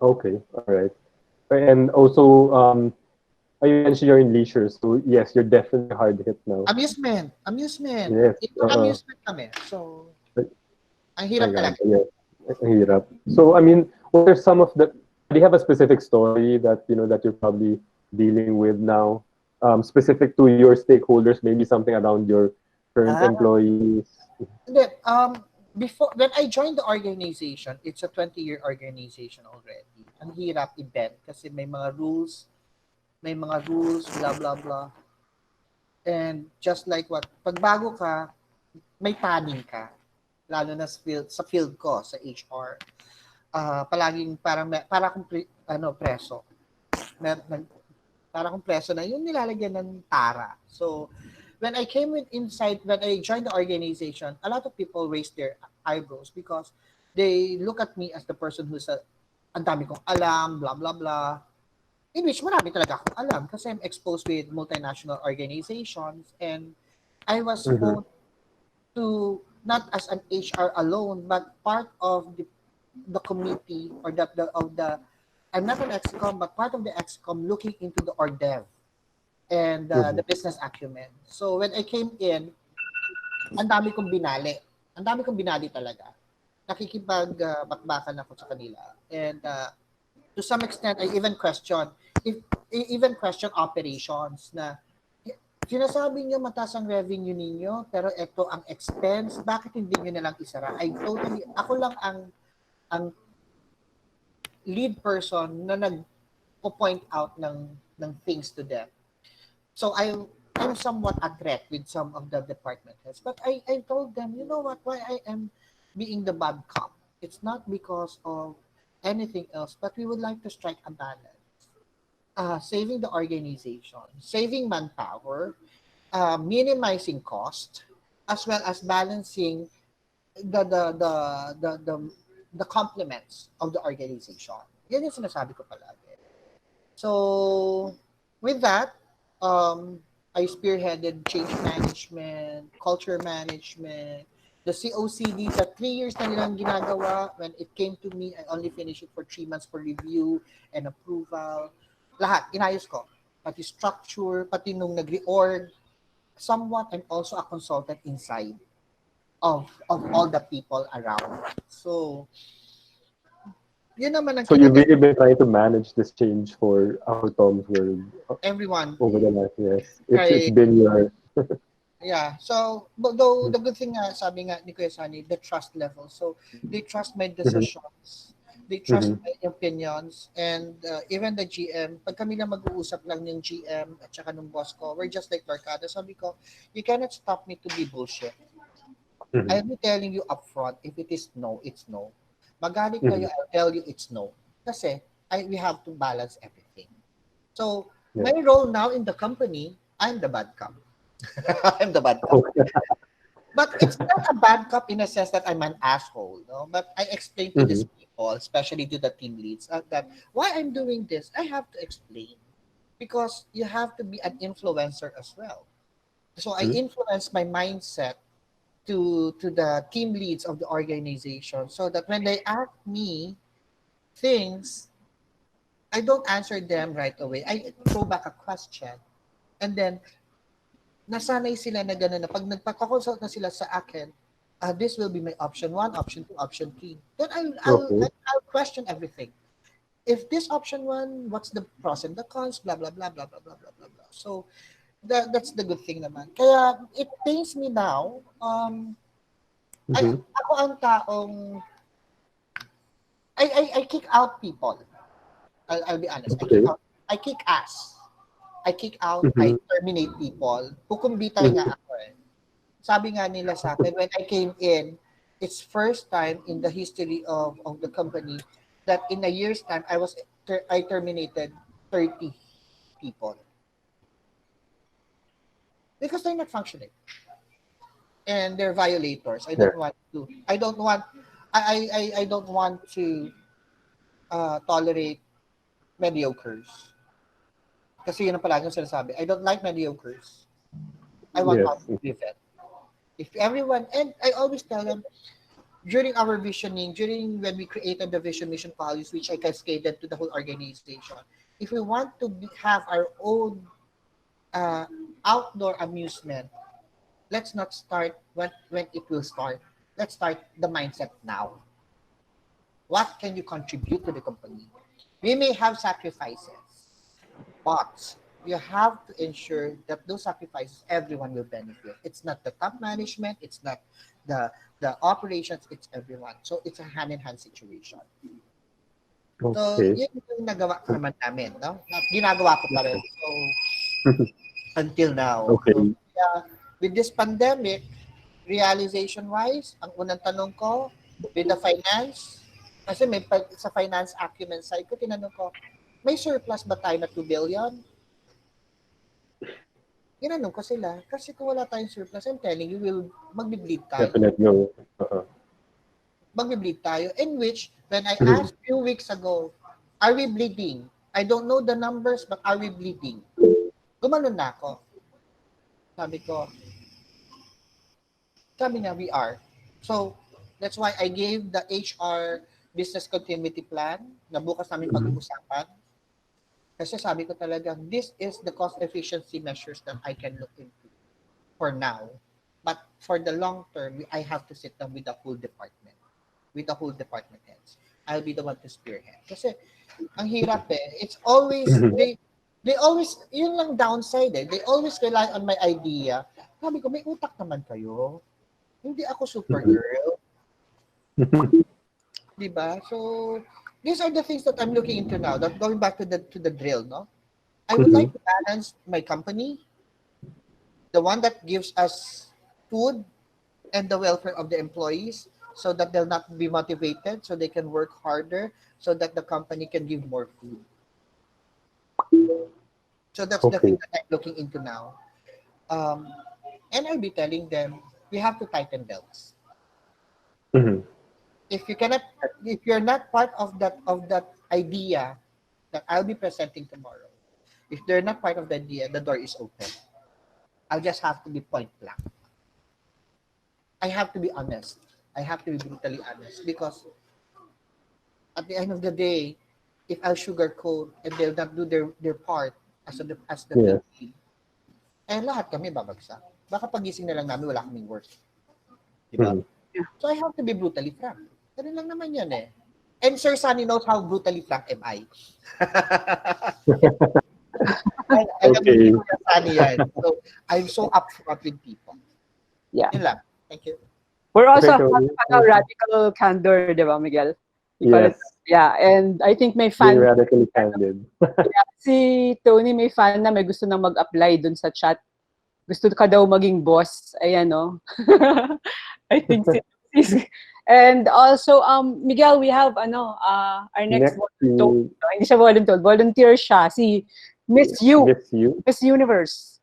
Okay, all right. And also, you mentioned you're in leisure, so yes, you're definitely hard hit now. Amusement. Yes. Ito amusement kami. So, ang hirap talaga. Yes, ang hirap. So, I mean, what are some of the? Do you have a specific story that that you're probably dealing with now, specific to your stakeholders? Maybe something around your current employees. And then, before when I joined the organization, it's a 20-year organization already. Ang hirap i-bend kasi may mga rules, blah blah blah. And just like what, pag bago ka, may taning ka. Lalo na sa field ko, sa HR. Palaging para akong preso. Para akong preso na yung nilalagyan ng tara. So, when I joined the organization, a lot of people raised their eyebrows because they look at me as the person who's ang dami kong alam, blah, blah, blah. In which marami talaga akong alam kasi I'm exposed with multinational organizations and I was known to, not as an HR alone, but part of the committee or I'm not an Excom, but part of the Excom looking into the org-dev and the business acumen. So when I came in, ang dami kong binali. Ang dami kong binali talaga. Nakikipag-bakbakan ako sa kanila. And to some extent, I even question operations na sinasabi niyo mataas ang revenue ninyo, pero ito ang expense, bakit hindi niyo nalang isara? Ako lang ang lead person na nag-point out ng things to them. So I'm somewhat a threat with some of the department heads. But I told them, you know what, why I am being the bad cop. It's not because of anything else, but we would like to strike a balance. Saving the organization, saving manpower, minimizing cost, as well as balancing the complements of the organization. Yan yung sinasabi ko palagi. So, with that, I spearheaded change management, culture management, the COCD, the 3 years na nilang ginagawa. When it came to me, I only finished it for 3 months for review and approval. Lahat, inayos ko. Pati structure, pati nung nag-reorg. Somewhat, I'm also a consultant inside of all the people around. So, yun naman ang So you've really been trying to manage this change for our Tom's World everyone over the last years. It's been your yeah. So though the good thing sabi nga ni Kuya Sunny, the trust level. So they trust my decisions. They trust my opinions, and even the GM, pag kami lang mag-uusap lang ng GM at saka ng boss ko, we're just like Barkada. Sabi ko, you cannot stop me to be bullshit. I'll be telling you upfront, if it is no, it's no. Magalit kayo, I'll tell you it's no. Kasi we have to balance everything. So, my role now in the company, I'm the bad cop. I'm the bad cop. But it's not a bad cop in a sense that I'm an asshole, no? But I explain to these people, especially to the team leads, that why I'm doing this, I have to explain. Because you have to be an influencer as well. So I influence my mindset to the team leads of the organization so that when they ask me things, I don't answer them right away. I throw back a question. And then, nasanay sila na gano'n na pag nagpa-consult na sila sa akin, this will be my option 1, option 2, option 3. Then I'll question everything. If this option 1, what's the pros and the cons, blah, blah, blah, blah, blah, blah, blah, blah, blah. So, that's the good thing naman. Kaya, it pains me now. Ako ang taong, I kick out people. I'll be honest. I kick ass. I kick out, I terminate people. Kukumbitay nga ako eh. Sabi nga nila sa akin, when I came in, it's first time in the history of the company that in a year's time, I terminated 30 people. Because they're not functioning. And they're violators. I don't want to tolerate mediocres. Kasi yun ang palagi yung sinasabi. I don't like mediocres. I want to live it. If everyone, and I always tell them, during our visioning, when we created the vision, mission, values, which I cascaded to the whole organization, if we want to have our own outdoor amusement, let's not start when it will start. Let's start the mindset now. What can you contribute to the company? We may have sacrifices, but you have to ensure that those sacrifices, everyone will benefit. It's not the top management, it's not the operations, it's everyone. So it's a hand-in-hand situation. Okay. So yun yung nagawa ko naman namin, no? Ginagawa ko pa rin. So until now. Okay. So, with this pandemic, realization-wise, ang unang tanong ko, with the finance, kasi may sa finance acumen side ko, tinanong ko, may surplus ba tayo na 2 billion? Ginanong ko sila. Kasi kung wala tayong surplus, I'm telling you, magbi-bleed tayo. Definitely no. Magbi-bleed tayo. In which, when I asked few weeks ago, are we bleeding? I don't know the numbers, but are we bleeding? Gumanon na ako. Sabi niya, we are. So, that's why I gave the HR business continuity plan na bukas namin pag-uusapan. Kasi sabi ko talaga, this is the cost efficiency measures that I can look into for now. But for the long term, I have to sit down with the whole department. With the whole department heads. I'll be the one to spearhead. Kasi ang hirap eh. It's always, they always, yun lang downside eh. They always rely on my idea. Sabi ko, may utak naman kayo. Hindi ako supergirl. Diba? So, these are the things that I'm looking into now. That going back to the drill, no? I would like to balance my company, the one that gives us food and the welfare of the employees, so that they'll not be motivated, so they can work harder, so that the company can give more food. So that's the thing that I'm looking into now. And I'll be telling them, we have to tighten belts. If you're not part of that idea that I'll be presenting tomorrow, if they're not part of the idea, the door is open. I'll just have to be point blank. I have to be honest. I have to be brutally honest, because at the end of the day, if I'll sugarcoat and they'll not do their part as the team, lahat kami babagsak. Baka pagising na lang namin, wala kaming work. Diba? So I have to be brutally frank. Ganun lang naman yan eh. And Sir Sunny knows how brutally frank am I. Alam mo Sir Sunny yan. So I'm so upfront with people. Yeah. Yun lang. Thank you. We're also radical candor, di ba, Miguel? Yes. Yeah, and I think may fan. Being radically candid. Yeah, si Tony may fan na may gusto na mag-apply dun sa chat. Gusto ka daw maging boss. Ayan, no? I think and also, Miguel, we have, our next volunteer. Hindi siya volunteer. Volunteer siya. Si Miss U. Miss U. Miss Universe.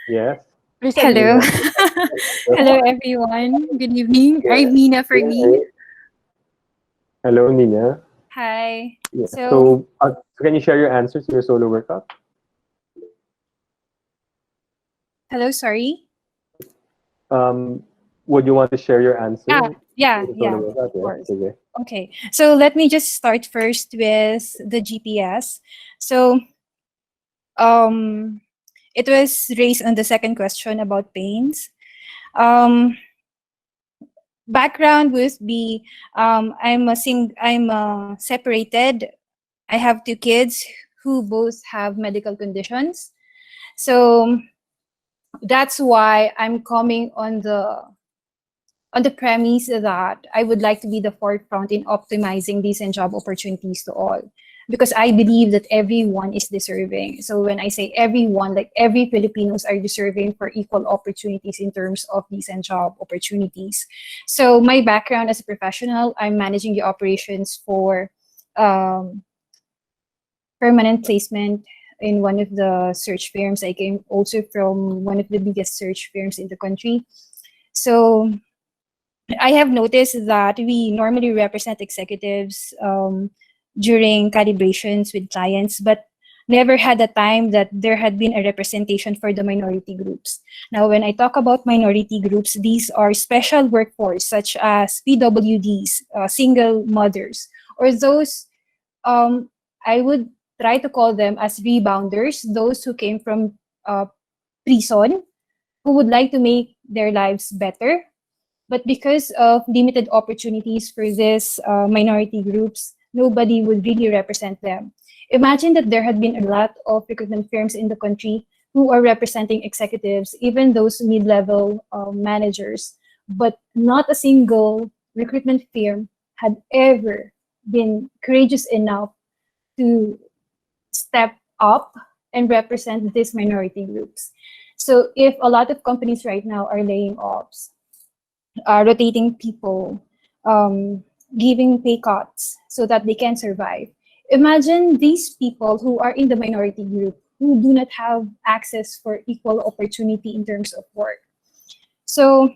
Yes. Please. Hello. Hello, everyone. Good evening. I'm Nina for me. Hello, Nina. Hi. Yeah. So, So, can you share your answers to your solo workup? hello, sorry. Would you want to share your answer Ah, yeah, to the yeah, solo workup? of Yeah. course. Okay. Okay, so let me just start first with the GPS. So, um, it was raised on the second question about pains. Um, Background would be, I'm separated. I have two kids who both have medical conditions. So that's why I'm coming on the premise that I would like to be the forefront in optimizing decent job opportunities to all. Because I believe that everyone is deserving. So when I say everyone, like every Filipinos are deserving for equal opportunities in terms of decent job opportunities. So my background as a professional, I'm managing the operations for um, permanent placement in one of the search firms. I came also from one of the biggest search firms in the country. So I have noticed that we normally represent executives during calibrations with clients, but never had a time that there had been a representation for the minority groups. Now, when I talk about minority groups, these are special workforce such as PWDs, single mothers, or those I would try to call them as rebounders, those who came from prison, who would like to make their lives better. But because of limited opportunities for these minority groups, nobody would really represent them. Imagine that there had been a lot of recruitment firms in the country who are representing executives, even those mid-level managers, but not a single recruitment firm had ever been courageous enough to step up and represent these minority groups. So if a lot of companies right now are laying offs, rotating people, giving pay cuts so that they can survive. Imagine these people who are in the minority group who do not have access for equal opportunity in terms of work. So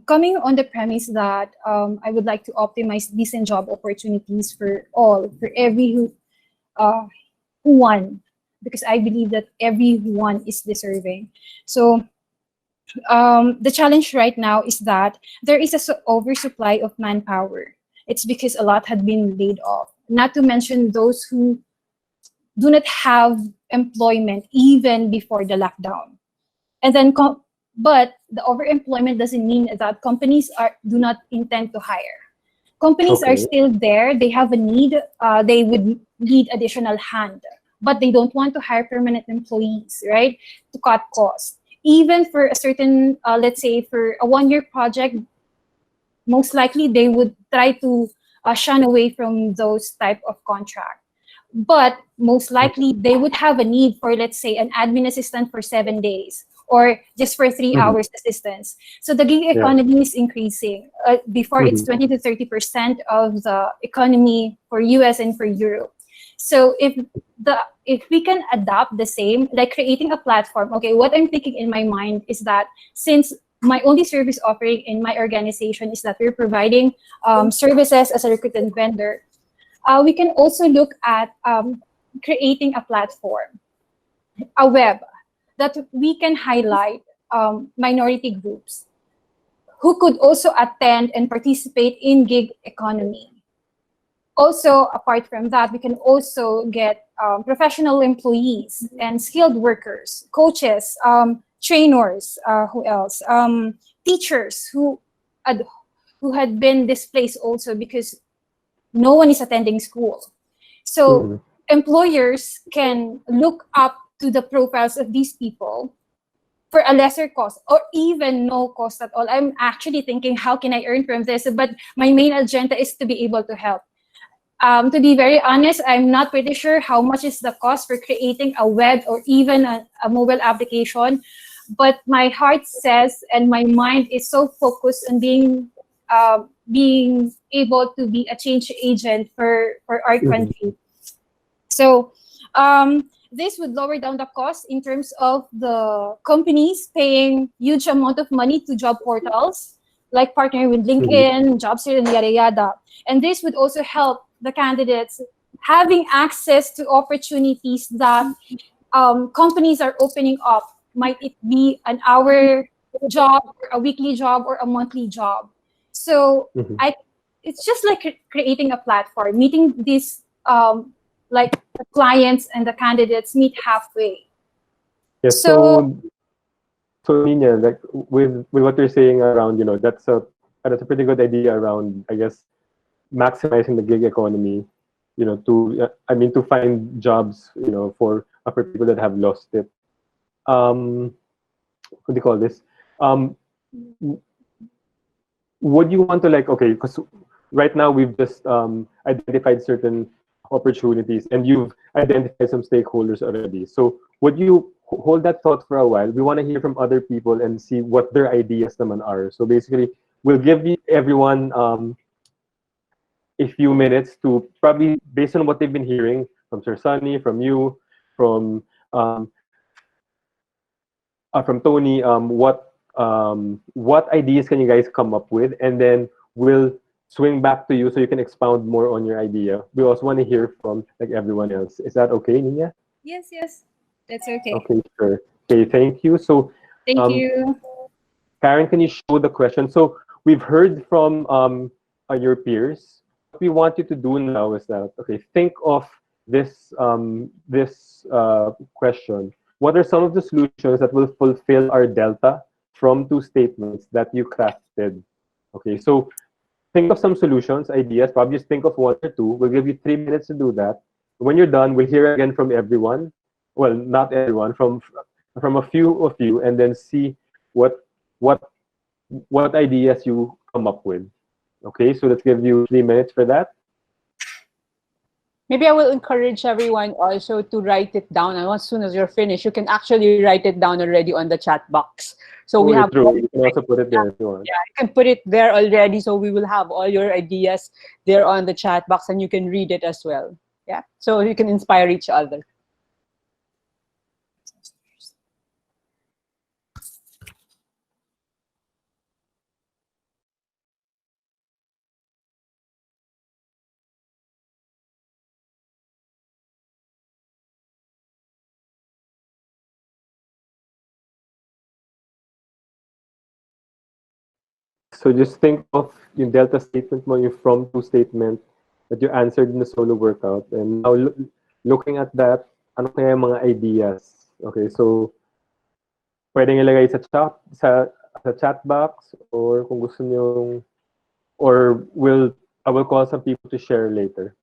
coming on the premise that I would like to optimize decent job opportunities for all, for every one, because I believe that everyone is deserving. So the challenge right now is that there is a oversupply of manpower. It's because a lot had been laid off. Not to mention those who do not have employment even before the lockdown. And then, but the overemployment doesn't mean that companies do not intend to hire. Companies are Okay. still there. They have a need. They would need additional hand, but they don't want to hire permanent employees, right? To cut costs. Even for a certain, let's say, for a one-year project, most likely they would try to shun away from those type of contract. But most likely they would have a need for, let's say, an admin assistant for 7 days or just for 3 Mhm. hours assistance. So the gig Yeah. economy is increasing. Before it's 20 to 30% of the economy for US and for Europe. So if we can adopt the same, like creating a platform, okay, what I'm thinking in my mind is that since my only service offering in my organization is that we're providing services as a recruitment vendor, we can also look at creating a platform, a web, that we can highlight minority groups who could also attend and participate in gig economy. Also, apart from that, we can also get professional employees and skilled workers, coaches, trainers, who else? Teachers who had been displaced also because no one is attending school. So employers can look up to the profiles of these people for a lesser cost or even no cost at all. I'm actually thinking, how can I earn from this? But my main agenda is to be able to help. To be very honest, I'm not pretty sure how much is the cost for creating a web or even a mobile application. But my heart says and my mind is so focused on being able to be a change agent for our country. So this would lower down the cost in terms of the companies paying huge amount of money to job portals, like partnering with LinkedIn, JobStreet, and yada yada. And this would also help the candidates having access to opportunities that companies are opening up. Might it be an hour job, or a weekly job, or a monthly job? So it's just like creating a platform, meeting these like the clients and the candidates meet halfway. Yeah, So so Nina, like with what you're saying around, that's a pretty good idea around, I guess, maximizing the gig economy, to find jobs, for people that have lost it. What do you call this? Um, would you want to, like, okay, because right now we've just identified certain opportunities and you've identified some stakeholders already. So would you hold that thought for a while? We want to hear from other people and see what their ideas naman are. So basically, we'll give everyone a few minutes to, probably based on what they've been hearing from Sir Sunny, from you, from Tony, what ideas can you guys come up with, and then we'll swing back to you so you can expound more on your idea. We also want to hear from, like, everyone else. Is that okay, Nina? yes, that's okay. Okay, sure. Okay, thank you. So, Thank you. Karen, can you show the question? So we've heard from your peers. What we want you to do now is that, okay, think of this question. What are some of the solutions that will fulfill our delta from two statements that you crafted? Okay, so think of some solutions, ideas. Probably just think of one or two. We'll give you 3 minutes to do that. When you're done, we'll hear again from everyone. Well, not everyone, from a few of you, and then see what what what ideas you come up with. Okay, so let's give you 3 minutes for that. Maybe I will encourage everyone also to write it down. And as soon as you're finished, you can actually write it down already on the chat box. So we have True. You can also put it there if you want. Yeah, you can put it there already. So we will have all your ideas there on the chat box, and you can read it as well. Yeah, so you can inspire each other. So just think of yung delta statement mo, yung from to statement that you answered in the solo workout. And now looking at that, ano kaya yung mga ideas? Okay, so pwedeng ilagay sa chat box, or kung gusto niyo, or I will call some people to share later.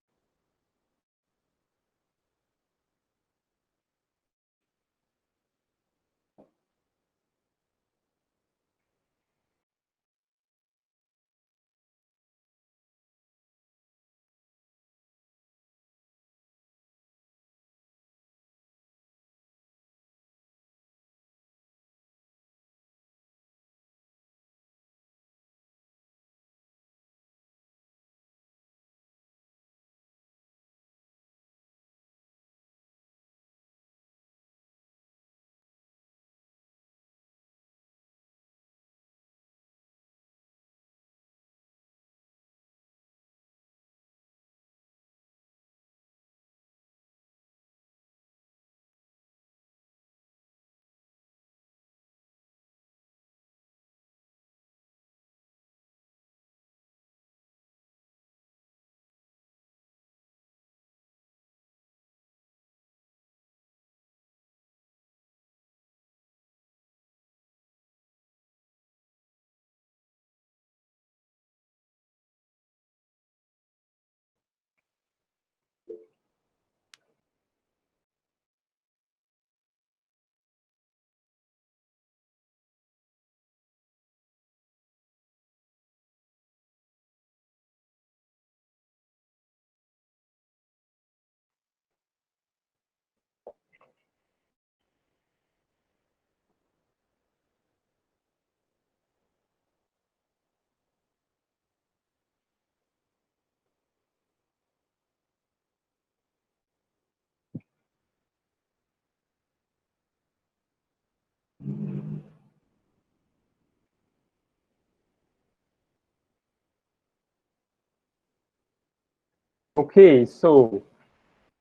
Okay, so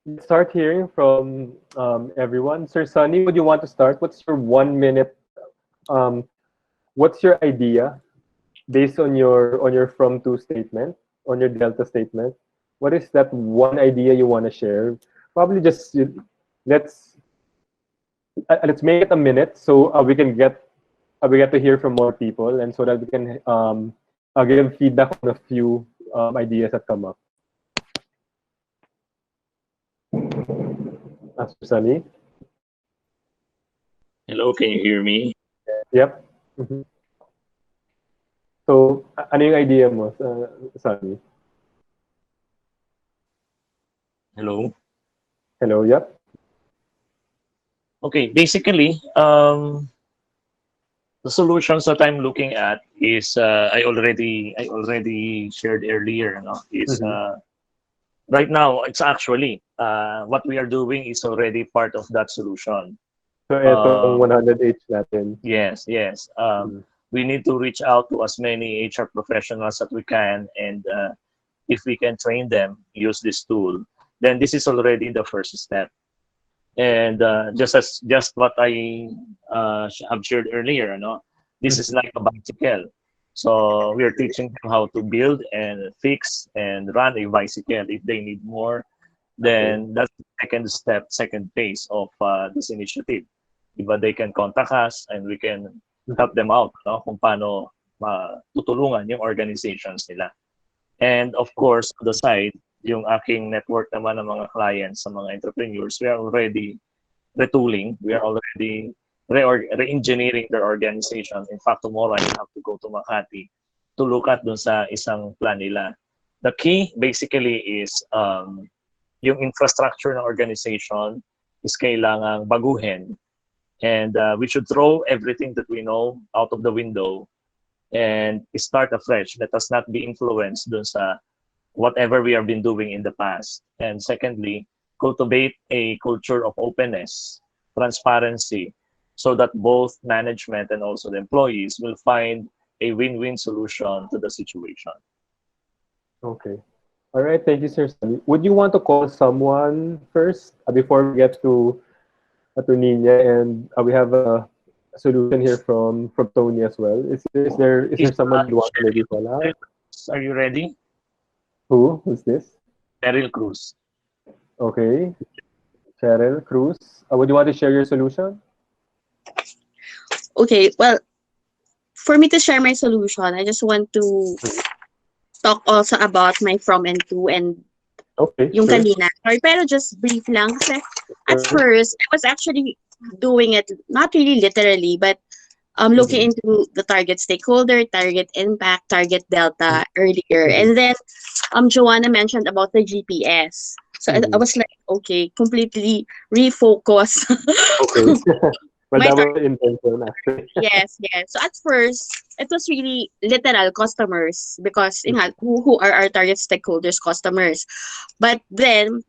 let's start hearing from everyone. Sir Sunny, would you want to start? What's your 1 minute? Um, what's your idea based on your from to statement, on your delta statement? What is that one idea you want to share? Probably just let's let's make it a minute so we get to hear from more people, and so that we can give feedback on a few ideas that come up. Mr. Sunny? Hello, can you hear me? Yep. Mhm. So, ano yung idea mo, Sunny? Hello. Hello, yep. Okay, basically, the solutions that I'm looking at is I already shared earlier. No, is right now it's actually what we are doing is already part of that solution. So, etong 100H natin. Yes, yes. We need to reach out to as many HR professionals that we can, and if we can train them use this tool, then this is already the first step. And just what I have shared earlier, no, this is like a bicycle. So we are teaching them how to build and fix and run a bicycle. If they need more, then that's the second step, second phase of this initiative. Diba, they can contact us and we can help them out, no, kung paano tutulungan yung organizations nila. And of course, on the side, yung aking network naman ng mga clients sa mga entrepreneurs, we are already retooling, we are already re-engineering their organization. In fact, tomorrow I have to go to Makati to look at dun sa isang plan nila. The key basically is yung infrastructure ng organization is kailangang baguhin. And we should throw everything that we know out of the window and start afresh. Let us not be influenced dun sa whatever we have been doing in the past. And secondly, cultivate a culture of openness, transparency, so that both management and also the employees will find a win-win solution to the situation. Okay. All right. Thank you, Sir Sunny. Would you want to call someone first before we get to Nina? And we have a solution here from Tony as well. Is there someone you want to maybe call out? Are you ready? Who's this? Cheryl Cruz. Okay. Cheryl Cruz. Would you want to share your solution? Okay, well, for me to share my solution, I just want to talk also about my from and to and yung sure. kanina. Sorry, pero just brief lang. Kasi at first, I was actually doing it, not really literally, but looking into the target stakeholder, target impact, target delta earlier. And then Joanna mentioned about the GPS. So I was like, okay, completely refocus. Okay. Well, that was the intention, actually. Yes. So at first, it was really literal customers because who are our target stakeholders, customers. But then,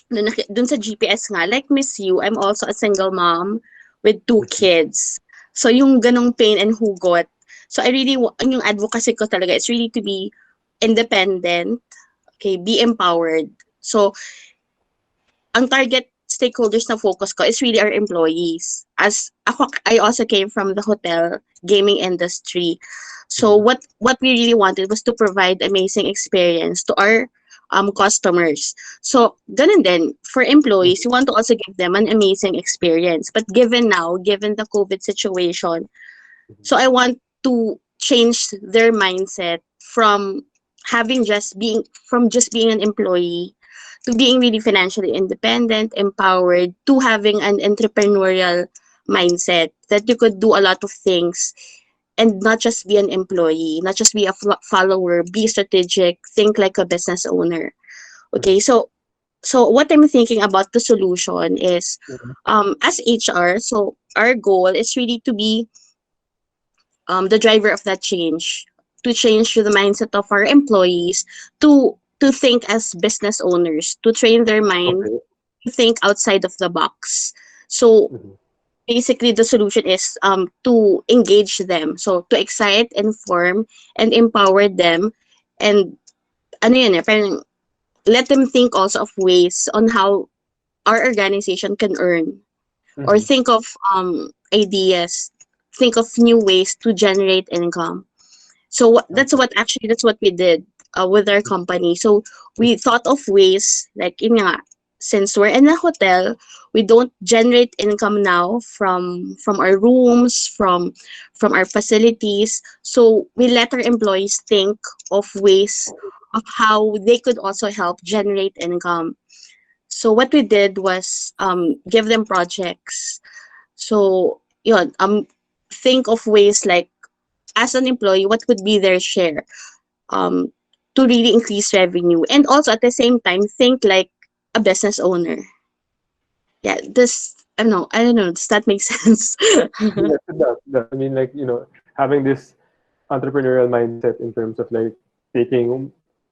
dun sa GPS nga, like Miss You, I'm also a single mom with 2 kids. So yung ganong pain and hugot. So I really, yung advocacy ko talaga is really to be independent, okay, be empowered. So ang target stakeholders na focus ko is really our employees. As ako, I also came from the hotel gaming industry. So what we really wanted was to provide amazing experience to our customers. So ganun din, for employees, you want to also give them an amazing experience. But given the COVID situation, so I want to change their mindset from just being an employee to being really financially independent, empowered, to having an entrepreneurial mindset that you could do a lot of things and not just be an employee, not just be a follower, be strategic, think like a business owner. Okay, so what I'm thinking about the solution is, as HR, so our goal is really to be the driver of that change, to change the mindset of our employees, to think as business owners, to train their mind to think outside of the box. So basically the solution is to engage them, so to excite, inform, and empower them. And ano yun, parang let them think also of ways on how our organization can earn, or think of ideas, think of new ways to generate income. So that's what we did with our company. So we thought of ways like since we're in a hotel, we don't generate income now from our rooms, from our facilities. So we let our employees think of ways of how they could also help generate income. So what we did was give them projects. So think of ways like, as an employee, what would be their share um, to really increase revenue, and also at the same time think like a business owner. Yeah, this I don't know. Does that make sense? Yes, it does. It does. I mean, like, having this entrepreneurial mindset in terms of like taking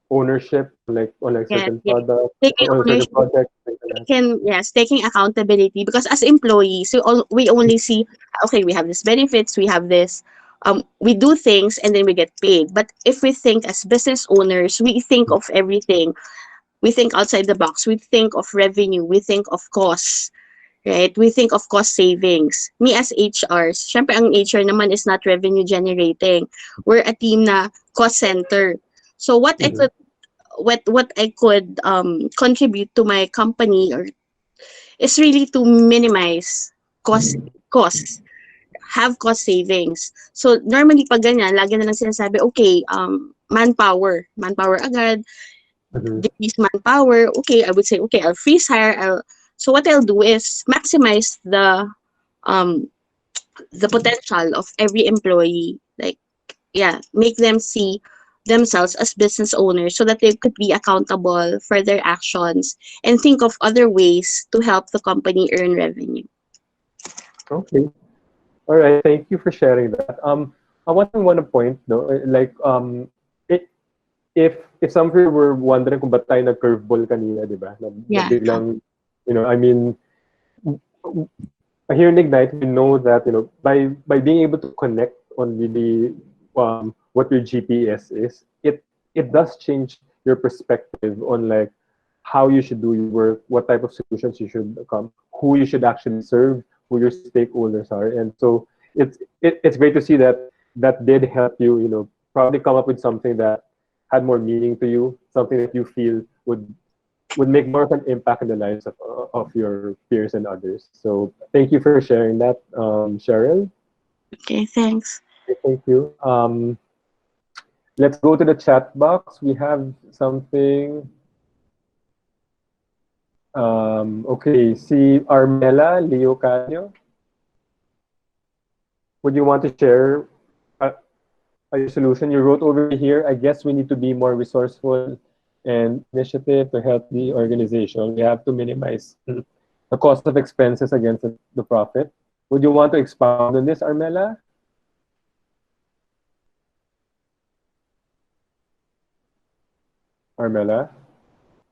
ownership, like on like Yes, certain yes. products Taking or certain ownership, projects, things like that. taking accountability, because as employees, we only see, okay, we have this benefits, we have this, we do things and then we get paid. But if we think as business owners, we think of everything. We think outside the box. We think of revenue. We think of costs, right? We think of cost savings. Me as HRs, syempre ang HR naman is not revenue generating. We're a team na cost center. So what I could contribute to my company or is really to minimize costs, have cost savings. So normally pag ganyan, lagi na lang sinasabi, okay, manpower agad, Mhm. decrease manpower. Okay, I would say, okay, I'll freeze hire. So what I'll do is maximize um the potential of every employee. Like, yeah, make them see themselves as business owners so that they could be accountable for their actions and think of other ways to help the company earn revenue. Okay. All right. Thank you for sharing that. I want to point, no, like, it, if some of you were wondering kung ba't tayo nag-curveball kanina, di ba? Na Yeah. biglang, I mean, here in Ignite, we know that, by being able to connect on really what your GPS is, it does change your perspective on like how you should do your work, what type of solutions you should come, who you should actually serve, who your stakeholders are. And so it's great to see that that did help you, probably come up with something that had more meaning to you, something that you feel would make more of an impact in the lives of your peers and others. So thank you for sharing that, Cheryl. Okay, thanks. Okay, thank you. Let's go to the chat box. We have something. Okay, see Armela Leo Canio. Would you want to share a solution you wrote over here? I guess we need to be more resourceful and initiative to help the organization. We have to minimize the cost of expenses against the profit. Would you want to expound on this, Armela? Armela,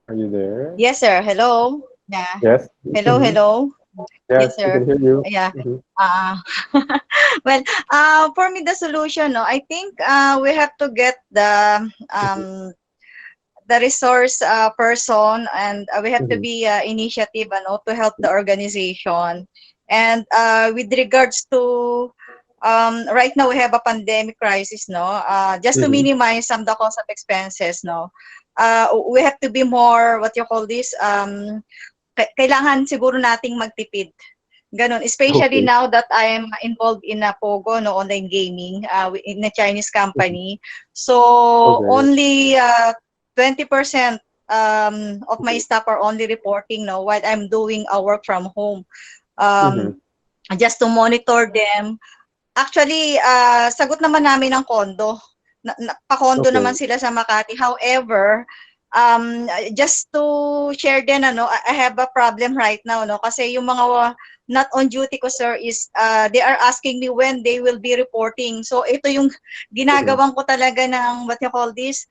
are you there? Yes, sir. Hello. Yeah. Yes. Hello, Mhm. hello. Yes, Yes, we sir. can hear you. Yeah. Mhm. Uh, well, for me, the solution, no, I think we have to get the resource person, and we have to Mhm. be initiative, to help the organization. And with regards to right now we have a pandemic crisis, no, just to Mhm. minimize some the cost of expenses, no, we have to be more, what you call this, kailangan siguro nating magtipid. Ganon. Especially Okay. now that I am involved in a Pogo, no, online gaming, in a Chinese company. So Okay. only 20% of my staff are only reporting, no, while I'm doing a work from home. Mhm. Um, just to monitor them. Actually, sagot naman namin ng kondo. Pa-kondo naman Okay. sila sa Makati. However, just to share din, I have a problem right now, no, kasi yung mga not on duty ko, sir, is they are asking me when they will be reporting. So ito yung ginagawan ko talaga ng, what you call this,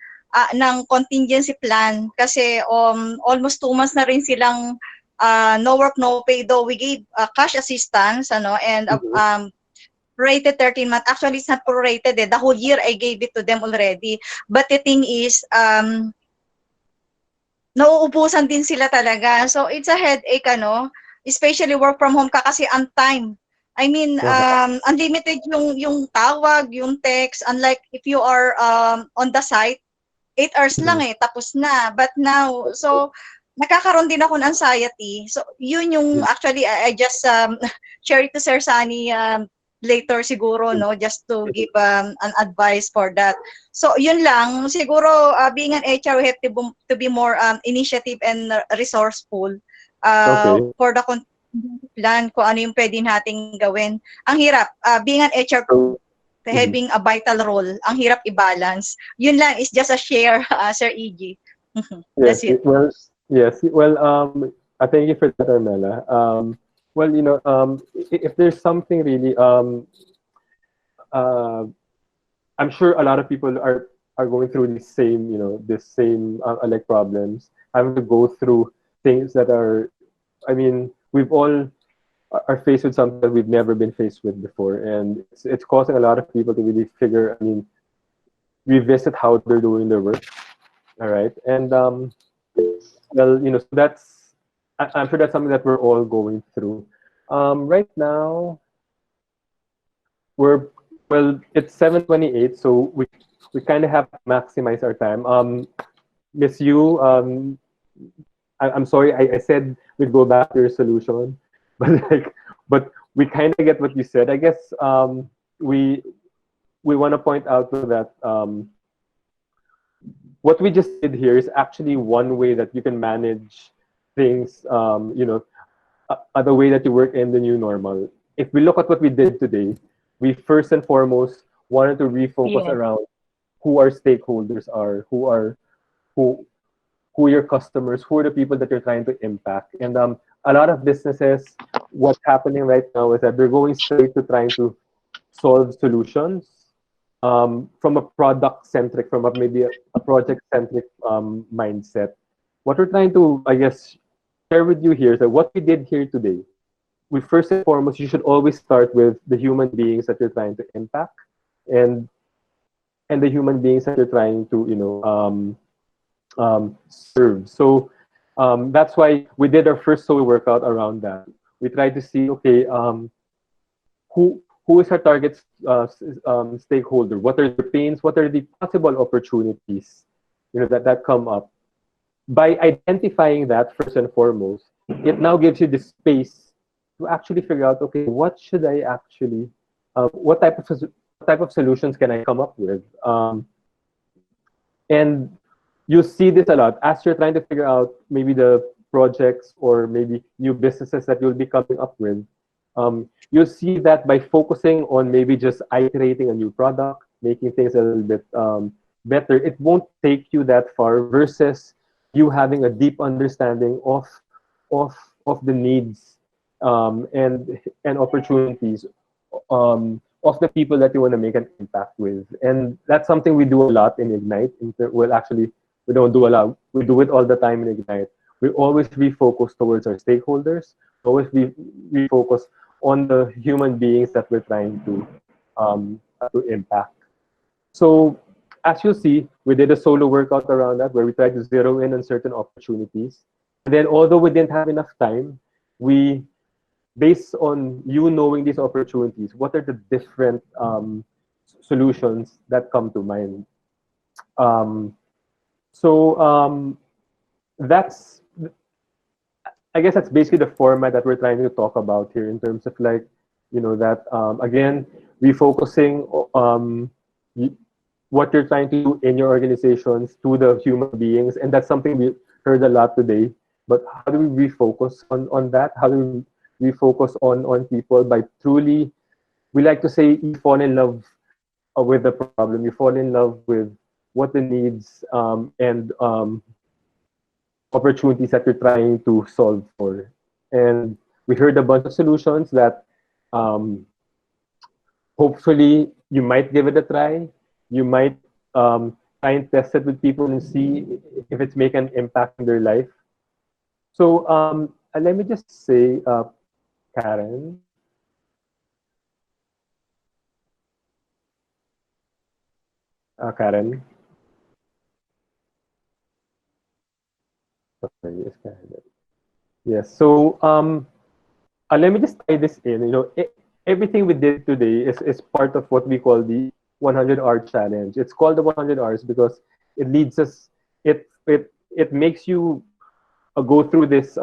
ng contingency plan, kasi almost 2 months na rin silang no work no pay, though we gave cash assistance, and Mhm. rated 13 months. Actually, it's not prorated. The whole year I gave it to them already. But the thing is, nauubusan din sila talaga. So it's a headache, ano, especially work from home ka kasi ang time. I mean, unlimited yung tawag, yung text, unlike if you are on the site, 8 hours lang tapos na. But now, so nakakaroon din ako ng anxiety. So yun yung actually I just share it to Sir Sunny later siguro, no, just to give an advice for that. So yun lang, siguro being an HR, we have to be more initiative and resourceful for the plan kung ano yung pwede nating gawin. Ang hirap, being an HR, having a vital role, ang hirap i-balance. Yun lang is just a share, Sir EG. That's it. Well, yes. Well, thank you for that, Armela. Well, you know, if there's something really, I'm sure a lot of people are going through the same, you know, this same like problems, having to go through things that are, I mean, we've all are faced with something that we've never been faced with before, and it's causing a lot of people to really figure, I mean, revisit how they're doing their work. All right, and well, you know, so that's, I'm sure that's something that we're all going through. Right now, well, it's 7:28, so we kind of have to maximize our time. Miss Yu, I'm sorry, I said we'd go back to your solution, but but we kind of get what you said. I guess we want to point out that what we just did here is actually one way that you can manage things. You know, the way that you work in the new normal. If we look at what we did today, we first and foremost wanted to refocus around who our stakeholders are, who your customers, who are the people that you're trying to impact. And a lot of businesses, what's happening right now is that they're going straight to trying to solve solutions from a product-centric, from maybe a project-centric mindset. What we're trying to, I guess, share with you here is that what we did here today, we first and foremost, you should always start with the human beings that you're trying to impact and the human beings that you're trying to, you know, serve. So that's why we did our first solo workout around that. We tried to see, okay, who is our target stakeholder? What are the pains? What are the possible opportunities, you know, that come up? By identifying that first and foremost, it now gives you the space to actually figure out, okay, what should I actually, what type of solutions can I come up with? And you see this a lot as you're trying to figure out maybe the projects or maybe new businesses that you'll be coming up with. You'll see that by focusing on maybe just iterating a new product, making things a little bit better, it won't take you that far versus you having a deep understanding of the needs and opportunities of the people that you want to make an impact with. And that's something we do a lot in Ignite. Well, actually, we don't do a lot. We do it all the time in Ignite. We always refocus towards our stakeholders. Always refocus on the human beings that we're trying to impact. So as you see, we did a solo workout around that where we tried to zero in on certain opportunities. And then although we didn't have enough time, we, based on you knowing these opportunities, what are the different solutions that come to mind? That's, I guess that's basically the format that we're trying to talk about here in terms of like, you know, that again, refocusing what you're trying to do in your organizations to the human beings. And that's something we heard a lot today. But how do we refocus on that? How do we refocus on people by truly, we like to say, you fall in love with the problem. You fall in love with what the needs and opportunities that you're trying to solve for. And we heard a bunch of solutions that hopefully you might give it a try. You might try and test it with people and see if it's make an impact in their life. So let me just say, Karen. Karen. Okay, yes, yes. So let me just tie this in. Everything we did today is part of what we call the 100-hour challenge. It's called the 100 hours because it leads us. It makes you go through this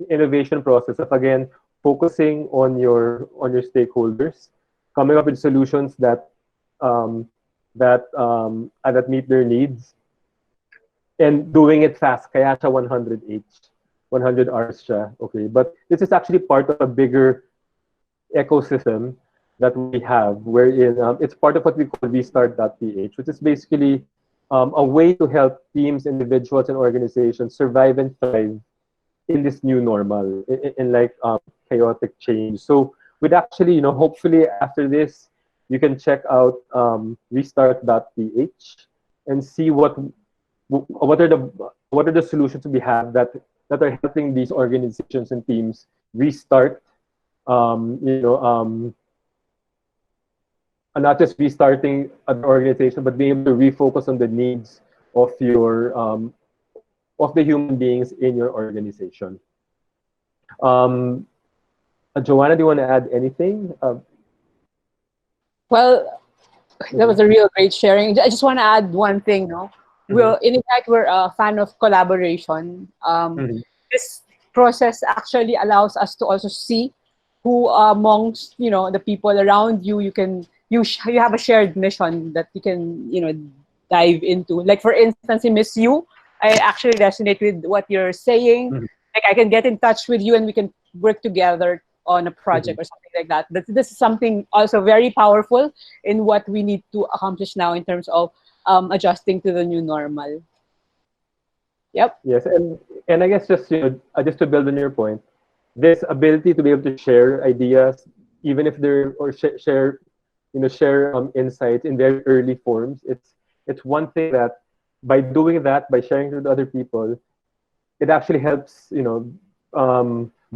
innovation process of again focusing on your stakeholders, coming up with solutions um, that meet their needs, and doing it fast. Kaya siya 100 hours siya. Okay, but this is actually part of a bigger ecosystem that we have, wherein it's part of what we call restart.ph, which is basically a way to help teams, individuals, and organizations survive and thrive in this new normal, in like chaotic change. So we'd actually, hopefully after this, you can check out restart.ph and see what are the solutions we have that are helping these organizations and teams restart, not just restarting an organization, but being able to refocus on the needs of the human beings in your organization. Joanna, do you want to add anything? Well, that was a real great sharing. I just want to add one thing. No, in fact, we're a fan of collaboration. This process actually allows us to also see who amongst the people around you you have a shared mission that you can dive into. Like for instance, in Miss You, I actually resonate with what you're saying. Like I can get in touch with you and we can work together on a project or something like that. This is something also very powerful in what we need to accomplish now in terms of adjusting to the new normal. Yep. Yes, and I guess just just to build on your point, this ability to be able to share ideas, even if they're or share insights in very early forms. It's one thing that by doing that, by sharing it with other people, it actually helps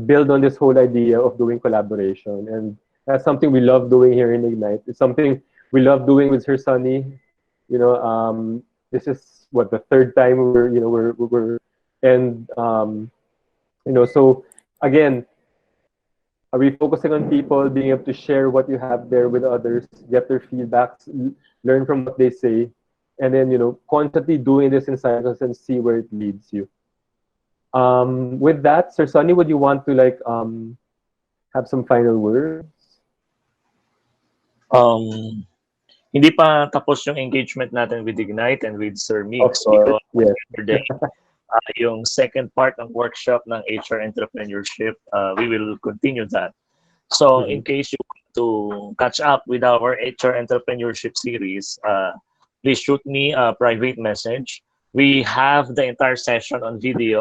build on this whole idea of doing collaboration, and that's something we love doing here in Ignite. It's something we love doing with Sir Sunny. This is what the third time we're and so again, refocusing on people, being able to share what you have there with others, get their feedbacks, learn from what they say, and then constantly doing this in cycles and see where it leads you. With that, Sir Sunny, would you want to have some final words? Hindi pa tapos yung engagement natin with Ignite and with Sir Mix because yes. yesterday, yung second part ng workshop ng HR Entrepreneurship, we will continue that. So in case you want to catch up with our HR Entrepreneurship series, please shoot me a private message. We have the entire session on video.